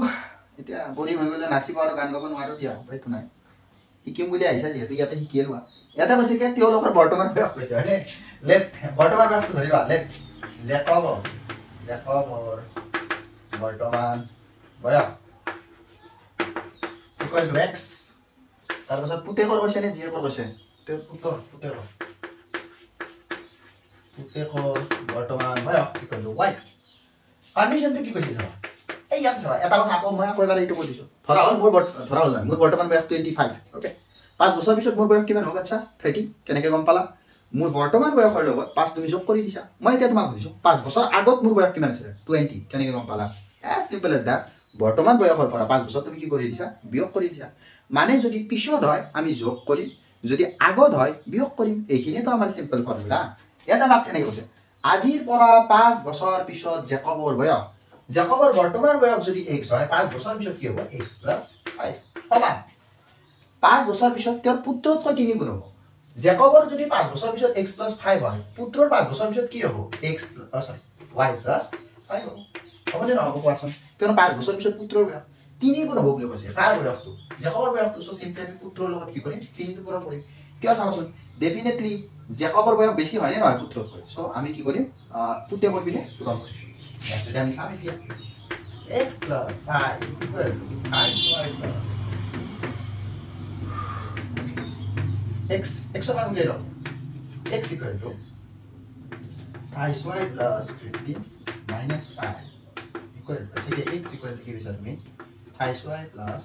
এতিয়া বৰিং হৈ গলে নাচিব আৰু গান গাব নোৱাৰো দিয়া হয়তো নাই শিকিম বুলি আহিছা যেহেতু ইয়াতে শিকিয়ে লোৱা ইয়াতে কৈছে কি তেওঁলোকৰ বৰ্তমান বয়স কৈছে হয়নে লেট বৰ্তমান বয়সটো ধৰিবা লেট জেকবৰ বৰ্তমান বয়স ইকুৱেল টু x তাৰ পাছত পুতেকৰ কৈছে নে জিৰ কৈছে পুতেকৰ বৰ্তমান বয়স ইকুৱেল টু y কন্ডিশনটো কি কৈছে চাবা এই ইয়াত চাবা এটা কথা আকৌ মই কইবাৰ এইটো কৈ দিছো ধৰা হ'ল মোৰ বৰ্তমান বয়স 25 ওকে 5 বছৰ পিছত মোৰ বয়স কিমান হ'ব আচ্ছা 30 কেনেকৈ গম পালা মোৰ বৰ্তমান বয়সৰ লগত 5 তুমি যোগ কৰি দিছা মই এতিয়া তোমাক কৈছো 5 বছৰ আগত মোৰ বয়স কিমান আছিল 20 কেনেকৈ গম পালা এজ সিম্পল এজ দ্যাট বৰ্তমান বয়সৰ পৰা 5 বছৰ তুমি কি কৰি দিছা বিয়োগ কৰি দিছা মানে যদি পিছত হয় আমি যোগ কৰিম যদি আগত হয় বিয়োগ কৰিম এইখিনিটো আমাৰ সিম্পল ফৰ্মুলা এটা বাক কেনেকৈ কৈছে আজিৰ পৰা 5 বছৰ পিছত জেকবৰ বৰ্তমান বয়স যদি x হয় 5 বছৰ পিছত কি হ'ব x + 5 সমান 5 বছৰ পিছত তেওঁৰ পুত্ৰতকৈ 3 গুণ হ'ব জেকবৰ যদি 5 বছৰ পিছত x + 5 হয় পুত্ৰৰ 5 বছৰ পিছত কি হ'ব y + 5 হ'ব হ'বনে নহ'ব কোৱাচোন কিয়নো 5 বছৰ পিছত পুত্ৰৰ বয়স 3 গুণ হ'ব বুলি কৈছে তাৰ বয়সটো জেকবৰ বয়সটো সো সিম্পলি পুত্ৰৰ লগত কি কৰিম 3 টো পূৰণ কৰিম কিয় চাওঁচোন ডেফিনেটলি জেকবৰ বয়স বেছি হয় নে নহয় পুত্ৰতকৈ সো আমি কি কৰিম পুত্ৰে কৈ পিনে পূৰণ কৰিম যদি আমি চাম এতিয়া x + 5 equal to y + x ৰ মান উলিয়াই লওঁ x equal to y + 15 - 5 equal to ঠিক x ইকুৱেল টু কি বিচাৰ তুমি y + 10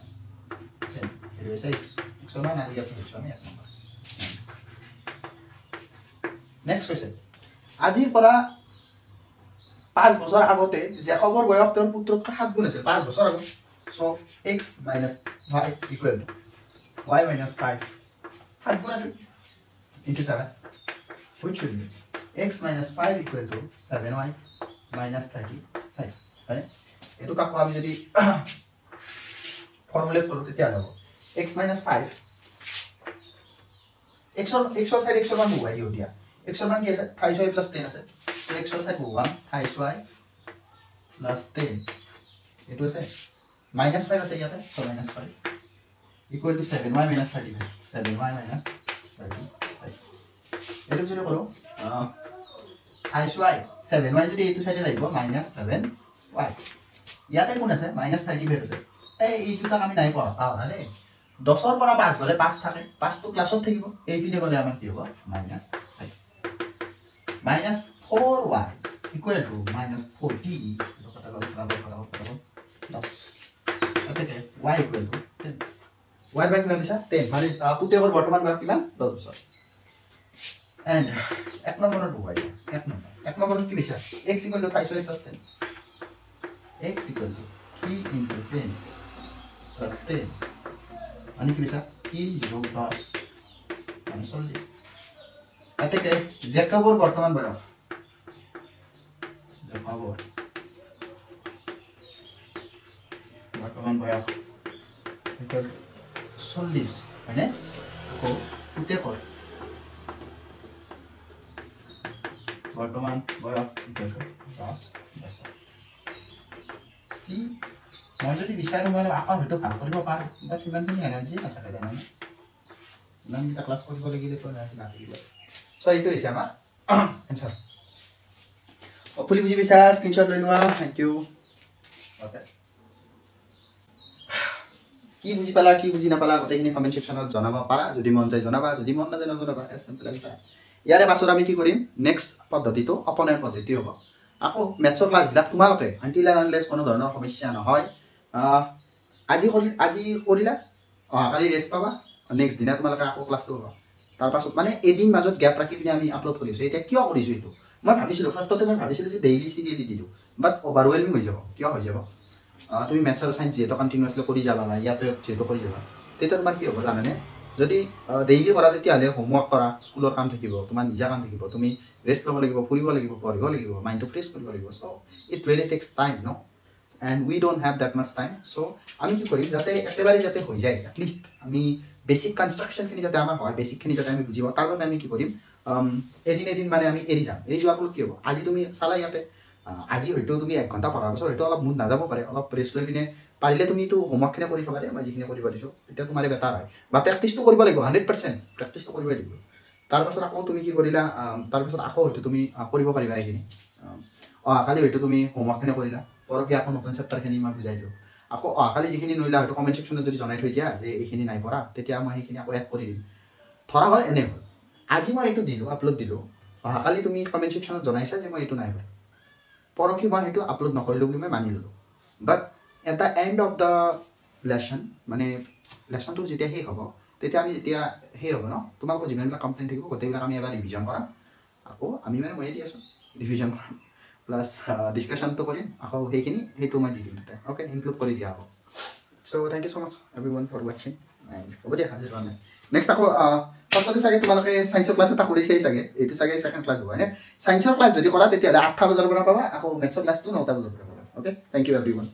এটো হৈছে x ৰ মান আৰু ইয়াত হৈছে আমি এক নম্বৰ নেক্সট কোৱেশ্চন আজিৰ পৰা 5 বছৰ আগতে জেকবৰ বয়স তেওঁৰ পুত্ৰতকৈ 7 গুণ আছিল 5 বছৰ আগত so x - y equal to y - 5 7 গুণ আছিল into 7 which should be x - 5 equal to 7y - 35 right এটো কাকো আমি যদি ফর্মুলেট কৰো তেতিয়া হ'ব x - 5 x ৰ মান y দিও দিয়া x ৰ মান কি আছে 5y + 10 আছে so x ৰ ঠাইত 1 5y + 10 এটো আছে -5 আছে ইয়াতে so -5 equal to 7y - 35 7y - 35 এটো যদি কৰো 5y 7y যদি এইটো সাইডে লাগিব -7y ইয়াতে কোন আছে -35 আছে এই দুটা আমি নাই পাও আৰে 10 ৰ পৰা 5 গলে 5 থাকে 5 টো ক্লাছত থাকিব এই পিনে গলে আমাৰ কি হ'ব -4y equal to -40 এটো কথা লগ কৰাব 10 এটাকে y equal to 10 y বাই কিমান দিছা 10 মানে পুতেকৰ বৰ্তমান বয়স কিমান 10 বছৰ and এক নম্বৰৰ দুবাই এক নম্বৰত কি দিছা x equal to 5y + 10 x equal to 3 into 10 plus 10 आणि কি দিছা 3 যোগ 10 মানে 40 এটাকে জেকবৰ বৰ্তমান বয়স equal 40 মানে কো পুতেকৰ বৰ্তমান বয়স ইকুৱেল টু 10 বছৰ সি মই যদি বিচাৰো মানে আকাৰ হয়তো ভাগ কৰিব পাৰো বাট ইমানখিনি এনাৰ্জি নাথাকে জানানে ইমানটা ক্লাছ কৰিব লাগিলে তো নাথাকিব সো এইটো হৈছে আমাৰ আনসাৰ ফুলি বুজি পাইছা স্ক্ৰিনশ্বট লৈ লোৱা থ্যাংক ইউ ওকে কি বুজি পালা কি বুজি নাপালা গোটেইখিনি কমেন্ট সেকশনত জনাব পাৰা যদি মন যায় জনাবা যদি মন নাযায় নজনাবা এজ সিম্পল এজ দ্যাট ইয়াৰে পাছত আমি কি কৰিম নেক্সট পদ্ধতিটো অপনায়ন পদ্ধতি হ'ব আকৌ মেথছৰ ক্লাছবিলাক তোমালোকে আনটিল আনলেছ কোনো ধৰণৰ সমস্যা নহয় আজি কৰিলা কালি ৰেষ্ট পাবা নেক্সট দিনা তোমালোকে আকৌ ক্লাছটো হ'ব তাৰ পাছত মানে এদিন মাজত গ্যাপ ৰাখি পিনে আমি আপলোড কৰিছো এতিয়া কিয় কৰিছো এইটো মই ভাবিছিলো ফাৰ্ষ্টতে মই ভাবিছিলো যে ডেইলি সিৰিয়ালি দি দিও বাট ওভাৰৱেলমিং হৈ যাব কিয় হৈ যাব তুমি মেথছৰ সাইন্স যেটো কন্টিনিউয়াসলি কৰি যাবা না ইয়াতে যেটো কৰি যাবা তেতিয়া তোমাৰ কি হ'ব জানানে যদি ডেইলি কৰা তেতিয়াহ'লে হোমৱৰ্ক কৰা, স্কুলৰ কাম থাকিব, তোমাৰ নিজা কাম থাকিব, তুমি ৰেষ্ট ল'ব লাগিব, ফুৰিব লাগিব, পঢ়িব লাগিব, মাইণ্ডটো ফ্ৰেছ কৰিব লাগিব। So' it really takes time ন, and we don't have that much time. So' আমি কি কৰিম যাতে একেবাৰে যাতে হৈ যায়, এটলিষ্ট আমি বেছিক কনষ্ট্ৰাকশ্যনখিনি যাতে আমাৰ হয়, বেছিকখিনি যাতে আমি বুজি পাওঁ, তাৰ বাবে আমি কি কৰিম এদিন মানে আমি এৰি যাম। এৰি যোৱাৰ ফলত কি হ'ব, আজি তুমি চালা ইয়াতে, আজি হয়তো তুমি 1 ঘণ্টা পঢ়াৰ পাছত হয়তো অলপ মুড নাযাব পাৰে, অলপ ৰেষ্ট লৈ পিনে পাৰিলে তুমি এইটো হোমৱৰ্কখিনি কৰি থবা দেই, মই যিখিনি কৰিব দিছোঁ, তেতিয়া তোমাৰ বেটাৰ হয়। বা প্ৰেক্টিচটো কৰিব লাগিব, 100% প্ৰেক্টিচটো কৰিবই লাগিব। তাৰপাছত আকৌ তুমি কি কৰিলা, তাৰপিছত আকৌ হয়তো তুমি কৰিব পাৰিবা এইখিনি। অহাকালি হয়তো তুমি হোমৱৰ্কখিনি কৰিলা, পৰহি আকৌ নতুন চেপ্টাৰখিনি মই বুজাই দিলোঁ। আকৌ অহাকালি যিখিনি নোৱাৰিলা হয়তো কমেণ্ট ছেকশ্যনত যদি জনাই থৈ দিয়া যে এইখিনি নাই পৰা, তেতিয়া মই সেইখিনি আকৌ এড কৰি দিম। ধৰা হ'ল এনে হ'ল, আজি মই এইটো দিলোঁ, আপলোড দিলোঁ, অহাকালি তুমি কমেণ্ট ছেকশ্যনত জনাইছা যে মই এইটো নাই পৰা, পৰহি মই সেইটো আপলোড নকৰিলোঁ বুলি মই মানি ল'লোঁ। But at the and of the lesson, মানে লেচনটো যেতিয়া শেষ হ'ব, তেতিয়া আমি যেতিয়া সেই হ'ব ন, তোমালোকৰ যিমানবিলাক কমপ্লেইন থাকিব গোটেইবিলাক আমি এবাৰ ৰিভিজন কৰাম। আকৌ আমি মানে ময়ে দি আছোঁ, ৰিভিজন কৰাম প্লাছ ডিছকাশ্যনটো কৰিম, আকৌ সেইটো মই দি দিম তাতে। অ'কে, ইনক্লুড কৰি দিয়া হ'ব। So' thank you so' much everyone for ৱাচিং। হ'ব দিয়া, আজি যোৱা নাই। নেক্সট আকৌ ফাৰ্ষ্টতে চাগে তোমালোকে ছায়েন্সৰ ক্লাছ এটা কৰিছেই চাগে, এইটো চাগে ছেকেণ্ড ক্লাছ হ'ব হয়নে? ছায়েন্সৰ ক্লাছ যদি কৰা তেতিয়াহ'লে 8টা বজাৰ পৰা পাবা, আকৌ মেথছৰ ক্লাছটো 9টা বজাৰ পৰা পাবা। Okay, thank you everyone.